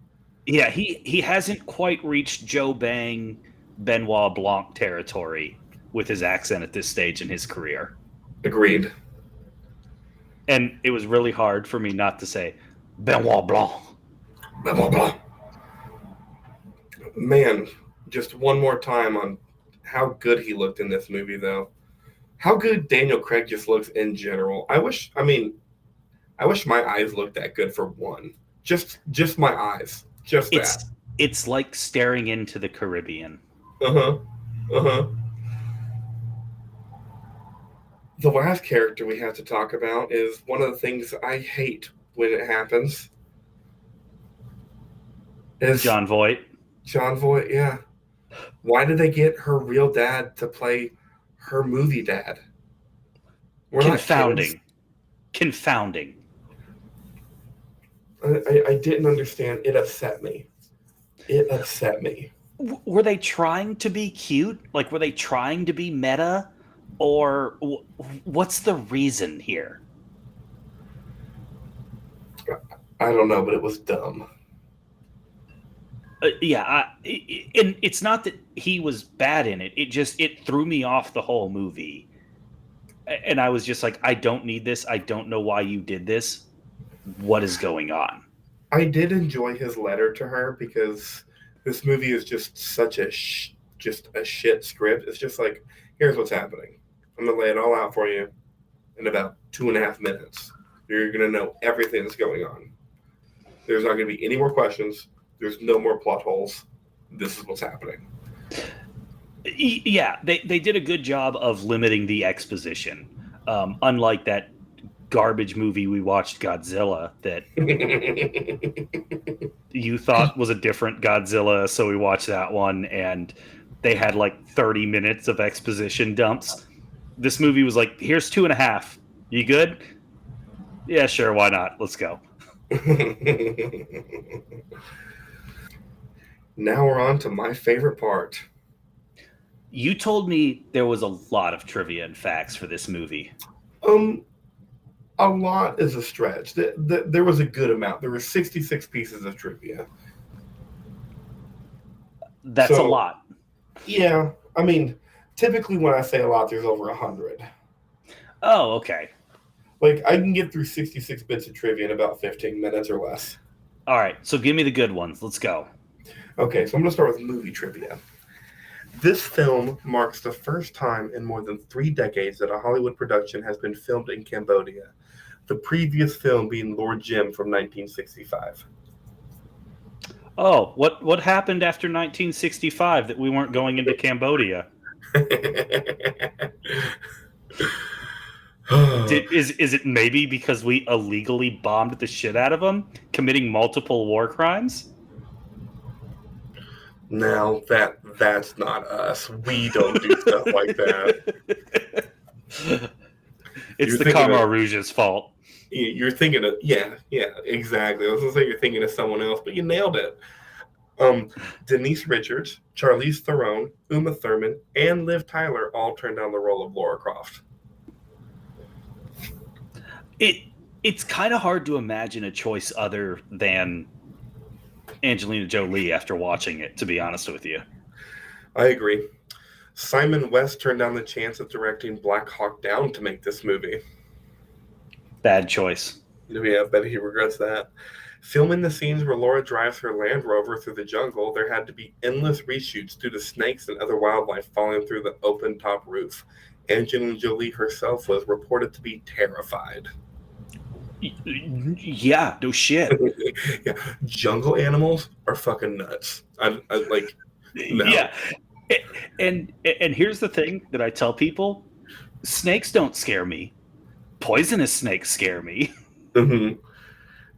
Yeah, he hasn't quite reached Joe Bang, Benoit Blanc territory with his accent at this stage in his career. Agreed. And it was really hard for me not to say Benoit Blanc. Benoit Blanc. Man, just one more time on how good he looked in this movie, though. How good Daniel Craig just looks in general. I wish my eyes looked that good for one. Just my eyes. Just that. It's like staring into the Caribbean. Uh-huh. The last character we have to talk about is one of the things I hate when it happens. Is John Voight. John Voight, yeah. Why did they get her real dad to play her movie dad? We're not kids. Confounding. I didn't understand. It upset me. Were they trying to be cute? Like, were they trying to be meta? Or what's the reason here? I don't know, but it was dumb. And it's not that he was bad in it. It threw me off the whole movie. And I was just like, I don't need this. I don't know why you did this. What is going on? I did enjoy his letter to her because this movie is just such a shit script. It's just like, here's what's happening. I'm gonna lay it all out for you in about 2.5 minutes. You're gonna know everything that's going on. There's not gonna be any more questions. There's no more plot holes. This is what's happening. Yeah, they did a good job of limiting the exposition. Unlike that garbage movie we watched, Godzilla, that you thought was a different Godzilla, so we watched that one, and they had like 30 minutes of exposition dumps. This movie was like, here's 2.5. You good? Yeah, sure, why not? Let's go. Now we're on to my favorite part. You told me there was a lot of trivia and facts for this movie. A lot is a stretch. There was a good amount. There were 66 pieces of trivia. That's a lot. Yeah. I mean, typically when I say a lot, there's over 100. Oh, okay. Like, I can get through 66 bits of trivia in about 15 minutes or less. All right, so give me the good ones. Let's go. Okay, so I'm going to start with movie trivia. This film marks the first time in more than 3 decades that a Hollywood production has been filmed in Cambodia. The previous film being Lord Jim from 1965. Oh, what happened after 1965 that we weren't going into Cambodia? Is it maybe because we illegally bombed the shit out of them, committing multiple war crimes? Now that's not us. We don't do stuff like that. It's the Khmer Rouge's fault. You're thinking of yeah, exactly. I was gonna say you're thinking of someone else, but you nailed it. Denise Richards, Charlize Theron, Uma Thurman, and Liv Tyler all turned down the role of Lara Croft. It's kind of hard to imagine a choice other than Angelina Jolie after watching it, to be honest with you. I agree. Simon West turned down the chance of directing Black Hawk Down to make this movie. Bad choice. Yeah, I bet he regrets that. Filming the scenes where Lara drives her Land Rover through the jungle, there had to be endless reshoots due to snakes and other wildlife falling through the open top roof. Angelina Jolie herself was reported to be terrified. Yeah, no shit. Yeah, jungle animals are fucking nuts. I like, no. Yeah. And here's the thing that I tell people: snakes don't scare me. Poisonous snakes scare me. Mm-hmm.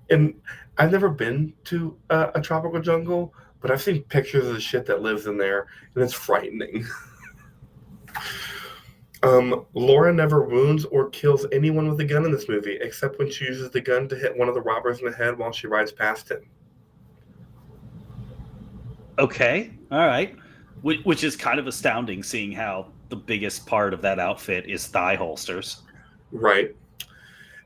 And I've never been to a tropical jungle, but I've seen pictures of the shit that lives in there, and it's frightening. Lara never wounds or kills anyone with a gun in this movie, except when she uses the gun to hit one of the robbers in the head while she rides past him. Okay, all right. Which is kind of astounding, seeing how the biggest part of that outfit is thigh holsters. Right.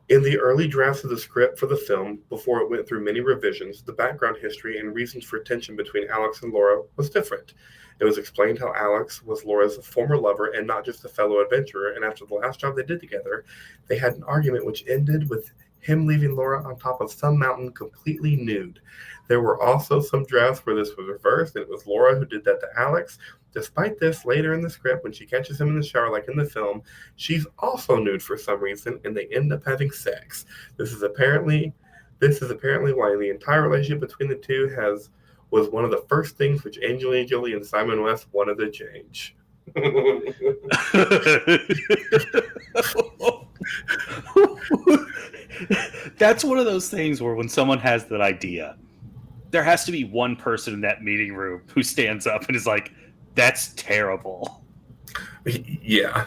In the early drafts of the script for the film, before it went through many revisions, the background history and reasons for tension between Alex and Lara was different. It was explained how Alex was Laura's former lover and not just a fellow adventurer, and after the last job they did together, they had an argument which ended with him leaving Lara on top of some mountain completely nude. There were also some drafts where this was reversed, and it was Lara who did that to Alex. Despite this, later in the script, when she catches him in the shower, like in the film, she's also nude for some reason, and they end up having sex. This is apparently why the entire relationship between the two was one of the first things which Angelina Jolie and Simon West wanted to change. That's one of those things where when someone has that idea, there has to be one person in that meeting room who stands up and is like, that's terrible. Yeah.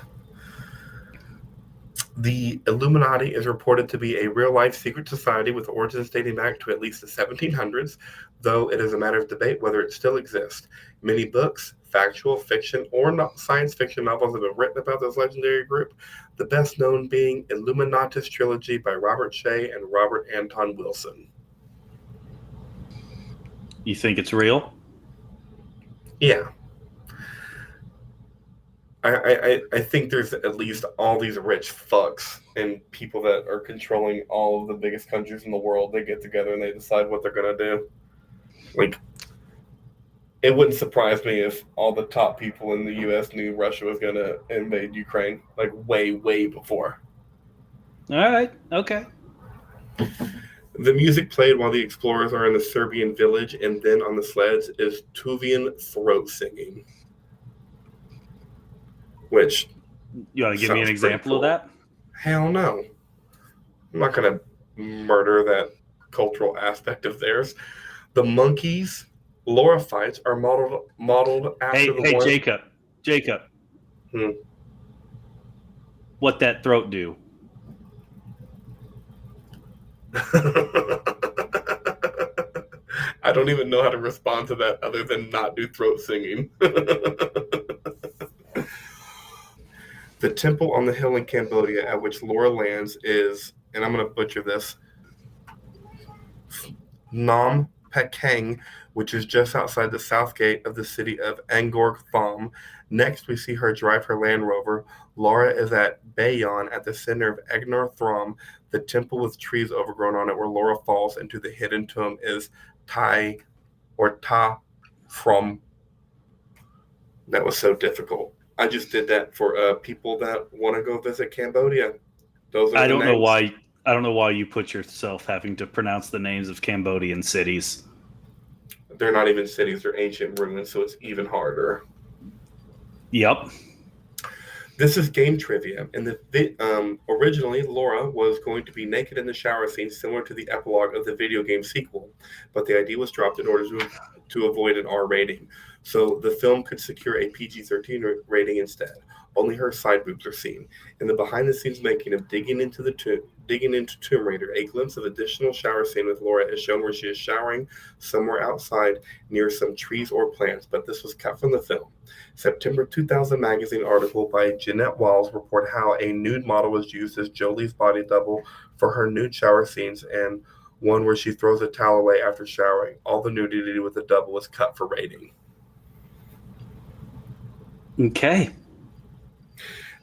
The Illuminati is reported to be a real-life secret society with origins dating back to at least the 1700s, though it is a matter of debate whether it still exists. Many books, factual, fiction, or science fiction novels have been written about this legendary group, the best known being Illuminatus Trilogy by Robert Shea and Robert Anton Wilson. You think it's real? Yeah. I think there's at least all these rich fucks and people that are controlling all of the biggest countries in the world. They get together and they decide what they're going to do. Like, it wouldn't surprise me if all the top people in the U.S. knew Russia was going to invade Ukraine, like way, way before. All right. Okay. The music played while the explorers are in the Serbian village and then on the sleds is Tuvian throat singing. Which, you want to give me an example of that? Hell no. I'm not going to murder that cultural aspect of theirs. The monkeys, Lara fights are modeled after the one. Hey, Jacob. What that throat do? I don't even know how to respond to that other than not do throat singing. The temple on the hill in Cambodia at which Lara lands is, and I'm going to butcher this, Nam Pakeng, which is just outside the south gate of the city of Angkor Thom. Next, we see her drive her Land Rover. Lara is at Bayon at the center of Angkor Thom. The temple with trees overgrown on it where Lara falls into the hidden tomb is Ta From. That was so difficult. I just did that for people that want to go visit Cambodia. Those are I don't know why you put yourself having to pronounce the names of Cambodian cities. They're not even cities; they're ancient ruins, so it's even harder. Yep. This is game trivia. Originally, Lara was going to be naked in the shower scene, similar to the epilogue of the video game sequel, but the idea was dropped in order to avoid an R rating. So the film could secure a PG-13 rating instead. Only her side boobs are seen. In the behind-the-scenes making of Digging into Tomb Raider, a glimpse of additional shower scene with Lara is shown where she is showering somewhere outside near some trees or plants, but this was cut from the film. September 2000 magazine article by Jeanette Walls report how a nude model was used as Jolie's body double for her nude shower scenes and one where she throws a towel away after showering. All the nudity with the double was cut for rating. Okay.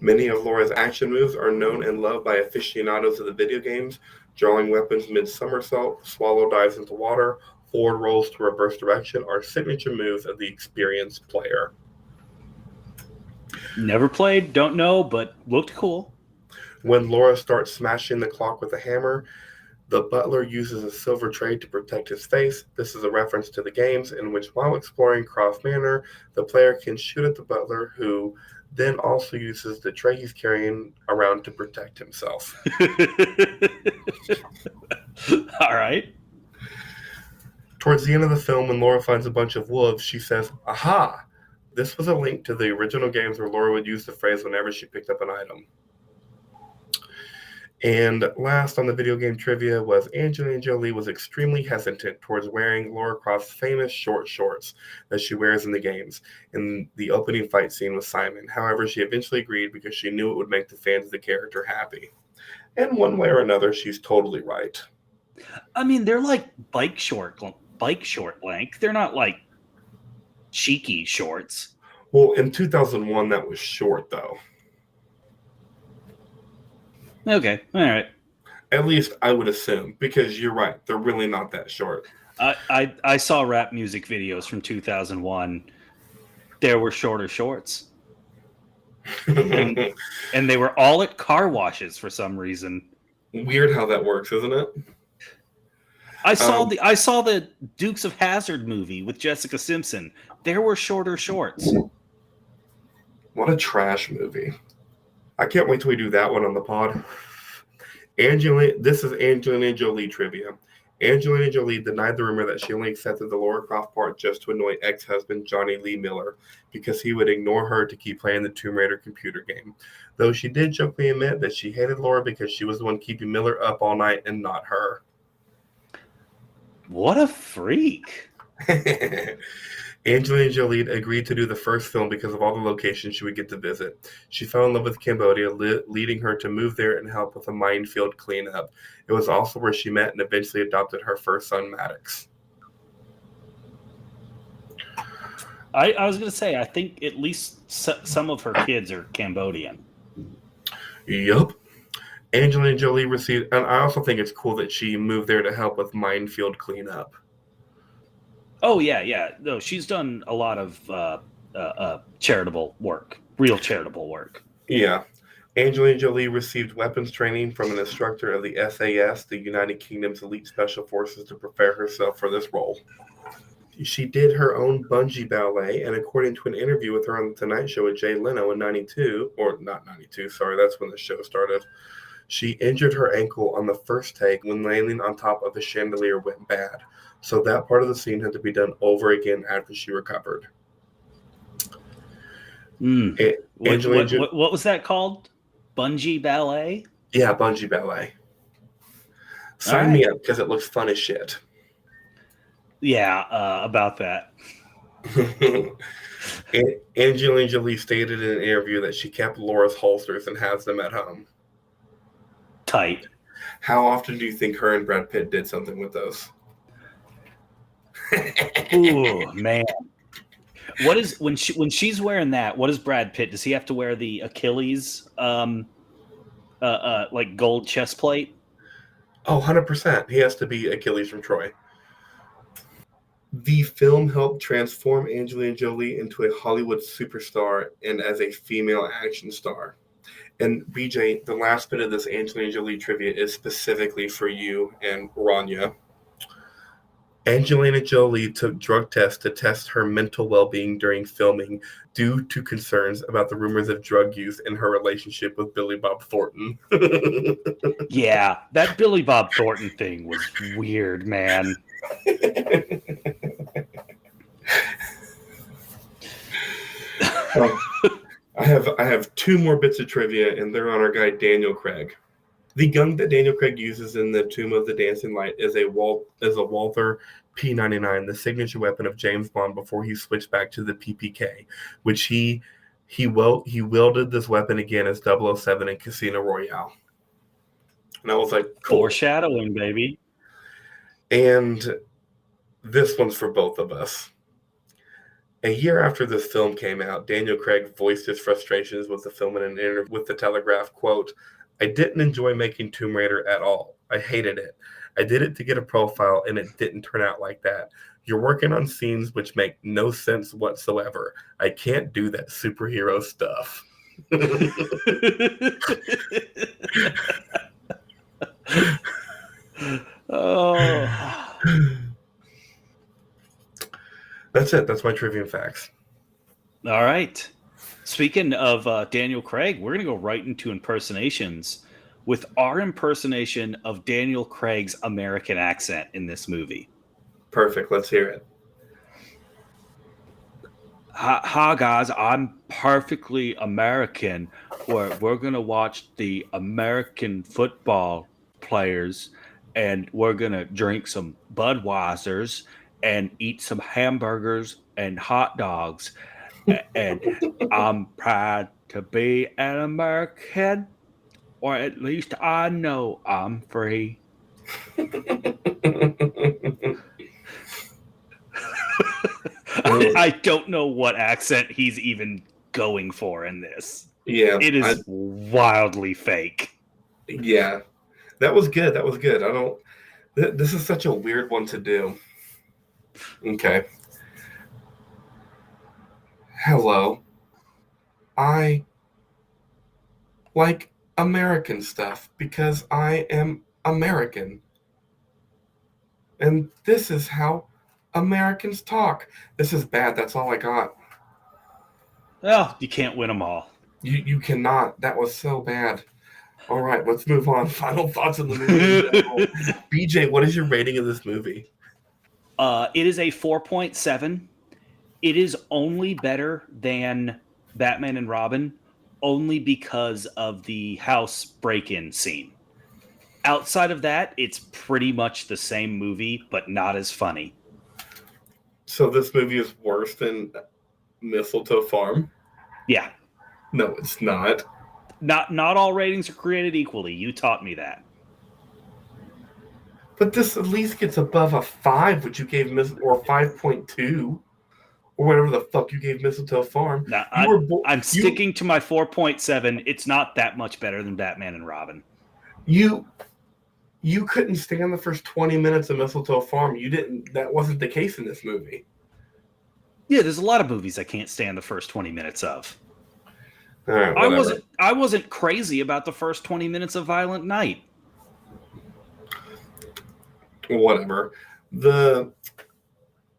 Many of Lara's action moves are known and loved by aficionados of the video games. Drawing weapons mid-somersault, swallow dives into water, forward rolls to reverse direction are signature moves of the experienced player. Never played, don't know, but looked cool. When Lara starts smashing the clock with a hammer, the butler uses a silver tray to protect his face. This is a reference to the games in which, while exploring Croft Manor, the player can shoot at the butler, who then also uses the tray he's carrying around to protect himself. All right. Towards the end of the film, when Lara finds a bunch of wolves, she says, "Aha!" This was a link to the original games where Lara would use the phrase whenever she picked up an item. And last on the video game trivia was Angelina Jolie was extremely hesitant towards wearing Lara Croft's famous short shorts that she wears in the games in the opening fight scene with Simon. However, she eventually agreed because she knew it would make the fans of the character happy. And one way or another, she's totally right. I mean, they're like bike short length. They're not like cheeky shorts. Well, in 2001, that was short, though. Okay, all right. At least I would assume, because you're right. They're really not that short. I saw rap music videos from 2001. There were shorter shorts. and they were all at car washes for some reason. Weird how that works, isn't it? I saw the Dukes of Hazzard movie with Jessica Simpson. There were shorter shorts. What a trash movie. I can't wait till we do that one on the pod. This is Angelina Jolie trivia. Angelina Jolie denied the rumor that she only accepted the Lara Croft part just to annoy ex-husband Johnny Lee Miller because he would ignore her to keep playing the Tomb Raider computer game. Though she did jokingly admit that she hated Lara because she was the one keeping Miller up all night and not her. What a freak. Angelina Jolie agreed to do the first film because of all the locations she would get to visit. She fell in love with Cambodia, leading her to move there and help with a minefield cleanup. It was also where she met and eventually adopted her first son, Maddox. I was going to say, I think at least some of her kids are Cambodian. Yup. Angelina Jolie received, and I also think it's cool that she moved there to help with minefield cleanup. Oh, yeah. No, she's done a lot of charitable work, real charitable work. Yeah. Angelina Jolie received weapons training from an instructor of the SAS, the United Kingdom's elite special forces, to prepare herself for this role. She did her own bungee ballet, and according to an interview with her on The Tonight Show with Jay Leno in 92, or not 92, sorry, that's when the show started, she injured her ankle on the first take when landing on top of the chandelier went bad. So that part of the scene had to be done over again after she recovered. What was that called? Bungee ballet? Yeah, bungee ballet. Sign me up because it looks fun as shit. Yeah, about that. Angelina Jolie stated in an interview that she kept Laura's holsters and has them at home. Tight. How often do you think her and Brad Pitt did something with those? Ooh, man. What is when she's wearing that? What is Brad Pitt? Does he have to wear the Achilles, like gold chest plate? Oh, 100%. He has to be Achilles from Troy. The film helped transform Angelina Jolie into a Hollywood superstar and as a female action star. And BJ, the last bit of this Angelina Jolie trivia is specifically for you and Rania. Angelina Jolie took drug tests to test her mental well-being during filming due to concerns about the rumors of drug use in her relationship with Billy Bob Thornton. Yeah, that Billy Bob Thornton thing was weird, man. I have two more bits of trivia, and they're on our guy Daniel Craig. The gun that Daniel Craig uses in the Tomb of the Dancing Light is a Walther P99, the signature weapon of James Bond before he switched back to the PPK, which he wielded this weapon again as 007 in Casino Royale. And I was like, cool. Foreshadowing, baby. And this one's for both of us. A year after this film came out, Daniel Craig voiced his frustrations with the film in an interview with The Telegraph, quote, "I didn't enjoy making Tomb Raider at all. I hated it. I did it to get a profile, and it didn't turn out like that. You're working on scenes which make no sense whatsoever. I can't do that superhero stuff." Oh. That's it. That's my trivia and facts. All right. Speaking of Daniel Craig, we're going to go right into impersonations with our impersonation of Daniel Craig's American accent in this movie. Perfect. Let's hear it. Hi guys, I'm perfectly American. We're going to watch the American football players, and we're going to drink some Budweisers and eat some hamburgers and hot dogs. And I'm proud to be an American, or at least I know I'm free. I don't know what accent he's even going for in this. Yeah. It is wildly fake. Yeah. That was good. This is such a weird one to do. Okay. Hello. I like American stuff because I am American. And this is how Americans talk. This is bad. That's all I got. Well, you can't win them all. You cannot. That was so bad. All right, let's move on. Final thoughts on the movie in general. BJ, what is your rating of this movie? It is a 4.7. It is only better than Batman and Robin, only because of the house break-in scene. Outside of that, it's pretty much the same movie, but not as funny. So this movie is worse than Mistletoe Farm? Yeah. No, it's not. Not all ratings are created equally. You taught me that. But this at least gets above a 5, which you gave or 5.2, or whatever the fuck you gave Mistletoe Farm. Now, I'm sticking to my 4.7. It's not that much better than Batman and Robin. You couldn't stand the first 20 minutes of Mistletoe Farm. That wasn't the case in this movie. Yeah, there's a lot of movies I can't stand the first 20 minutes of. All right, I wasn't crazy about the first 20 minutes of Violent Night. Whatever.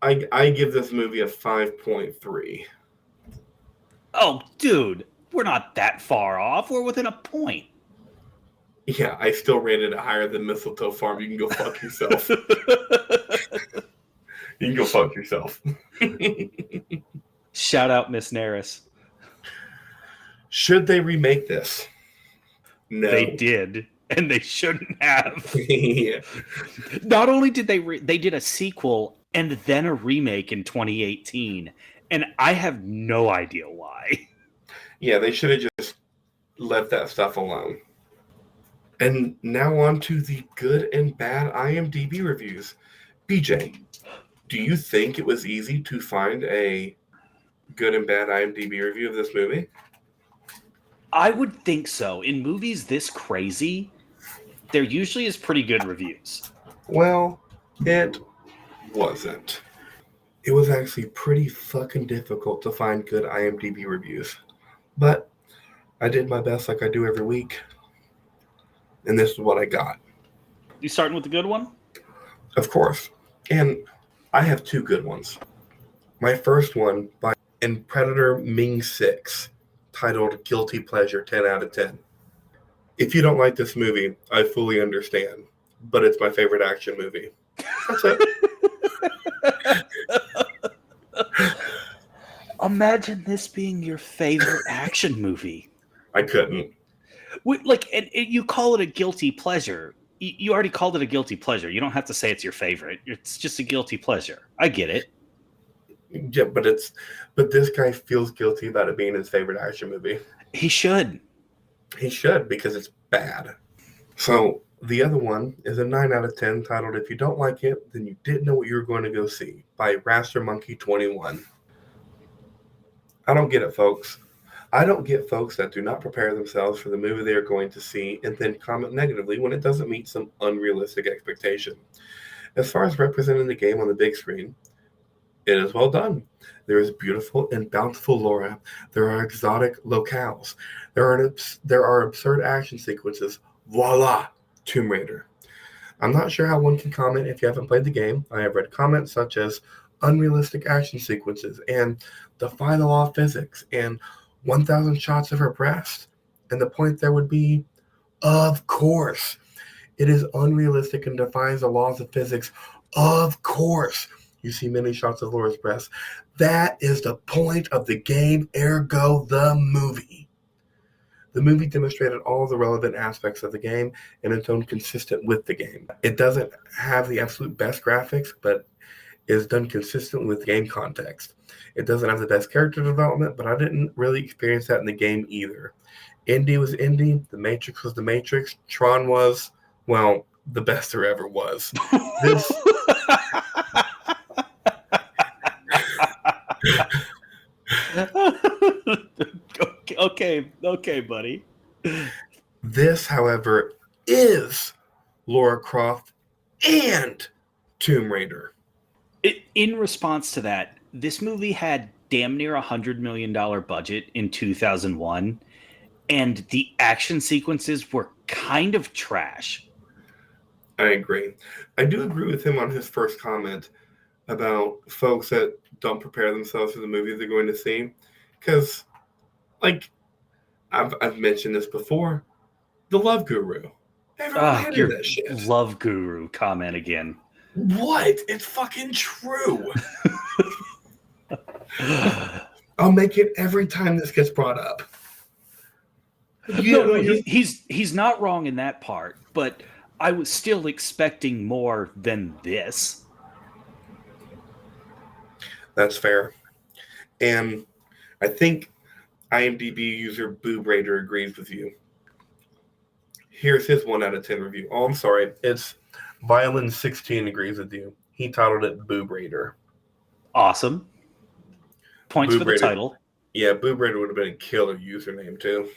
I give this movie a 5.3. Oh, dude, we're not that far off. We're within a point. Yeah, I still rated it higher than Mistletoe Farm. You can go fuck yourself. You can go fuck yourself. Shout out Miss Naris. Should they remake this? No. They did, and they shouldn't have. Yeah. Not only did they did a sequel and then a remake in 2018, and I have no idea why. Yeah, they should have just left that stuff alone. And now on to the good and bad IMDb reviews. BJ, do you think it was easy to find a good and bad IMDb review of this movie? I would think so. In movies this crazy, there usually is pretty good reviews. Well, it wasn't. It was actually pretty fucking difficult to find good IMDb reviews. But I did my best like I do every week. And this is what I got. You starting with the good one? Of course. And I have two good ones. My first one by Predator Ming 6, titled Guilty Pleasure 10 out of 10. If you don't like this movie, I fully understand. But it's my favorite action movie. That's it. Imagine this being your favorite action movie. I couldn't. You call it a guilty pleasure. You already called it a guilty pleasure. You don't have to say it's your favorite. It's just a guilty pleasure. I get it. Yeah, but this guy feels guilty about it being his favorite action movie. He should. He should, because it's bad. So the other one is a 9 out of 10 titled If You Don't Like It, Then You Didn't Know What You Were Going to Go See by Raster Monkey 21. I don't get it, folks. I don't get folks that do not prepare themselves for the movie they are going to see and then comment negatively when it doesn't meet some unrealistic expectation. As far as representing the game on the big screen, it is well done. There is beautiful and bountiful Lara. There are exotic locales. There are absurd action sequences. Voila! Tomb Raider. I'm not sure how one can comment if you haven't played the game. I have read comments such as unrealistic action sequences and defy the law of physics and 1,000 shots of her breast. And the point there would be, of course, it is unrealistic and defies the laws of physics. Of course, you see many shots of Laura's breast. That is the point of the game, ergo the movie. The movie demonstrated all the relevant aspects of the game in a tone consistent with the game. It doesn't have the absolute best graphics, but is done consistently with game context. It doesn't have the best character development, but I didn't really experience that in the game either. Indy was Indy, The Matrix was The Matrix, Tron was, well, the best there ever was. This... Okay, buddy. This, however, is Lara Croft and Tomb Raider. In response to that, this movie had damn near $100 million budget in 2001, and the action sequences were kind of trash. I agree. I do agree with him on his first comment about folks that don't prepare themselves for the movie they're going to see, because Like, I've mentioned this before. The Love Guru. Everyone Ah, hated your that shit. love guru comment again. What? It's fucking true. I'll make it every time this gets brought up. No, he's not wrong in that part, but I was still expecting more than this. That's fair. And I think IMDb user Boob Raider agrees with you. Here's his 1 out of 10 review. Oh, I'm sorry. It's Violin16 agrees with you. He titled it Boob Raider. Awesome. Points Boob for the Raider. title. Yeah, Boob Raider would have been a killer username, too.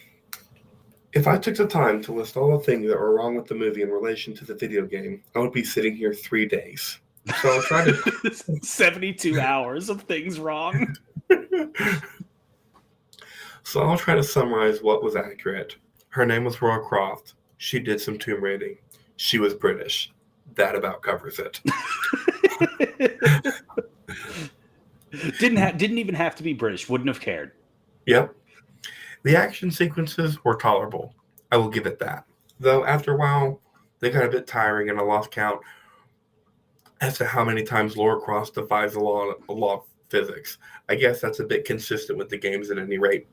If I took the time to list all the things that were wrong with the movie in relation to the video game, I would be sitting here 3 days. So I'll try to... 72 hours of things wrong. So I'll try to summarize what was accurate. Her name was Lara Croft. She did some tomb raiding. She was British. That about covers it. Didn't even have to be British. Wouldn't have cared. Yep. The action sequences were tolerable. I will give it that. Though after a while, they got a bit tiring and I lost count as to how many times Lara Croft defies the law of physics. I guess that's a bit consistent with the games at any rate.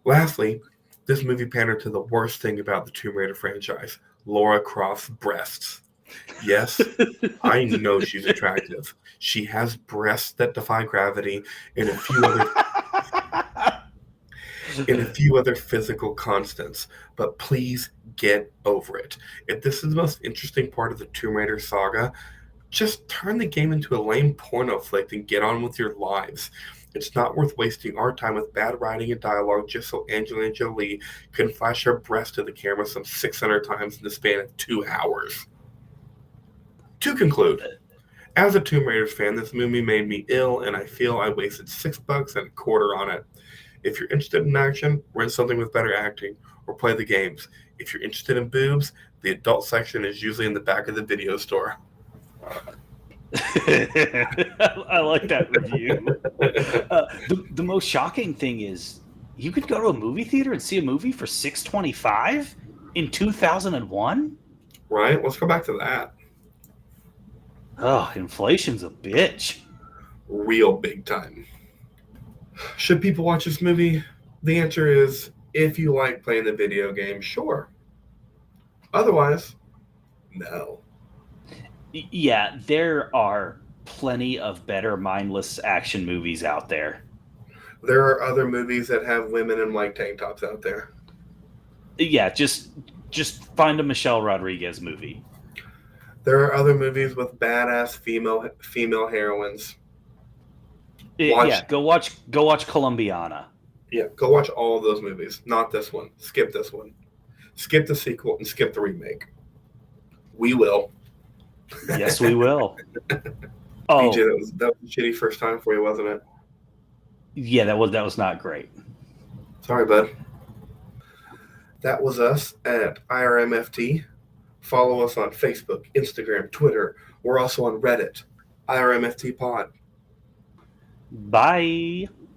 Lastly, this movie pandered to the worst thing about the Tomb Raider franchise, Lara Croft's breasts. Yes, I know she's attractive. She has breasts that defy gravity and a few other physical constants. But please get over it. If this is the most interesting part of the Tomb Raider saga, just turn the game into a lame porno flick and get on with your lives. It's not worth wasting our time with bad writing and dialogue just so Angelina Jolie can flash her breast to the camera some 600 times in the span of 2 hours. To conclude, as a Tomb Raiders fan, this movie made me ill, and I feel I wasted $6.25 on it. If you're interested in action, rent something with better acting, or play the games. If you're interested in boobs, the adult section is usually in the back of the video store. I like that review. The most shocking thing is you could go to a movie theater and see a movie for $6.25 in 2001. Right? Let's go back to that. Oh, inflation's a bitch. Real big time. Should people watch this movie? The answer is, if you like playing the video game, sure. Otherwise, no. Yeah, there are plenty of better mindless action movies out there. There are other movies that have women in like tank tops out there. Yeah, just find a Michelle Rodriguez movie. There are other movies with badass female heroines. Go watch Columbiana. Yeah, go watch all of those movies. Not this one. Skip this one. Skip the sequel and skip the remake. We will. Yes, we will. Oh, BJ, that was a shitty first time for you, wasn't it? Yeah, that was not great. Sorry, bud. That was us at IRMFT. Follow us on Facebook, Instagram, Twitter. We're also on Reddit. IRMFT Pod. Bye.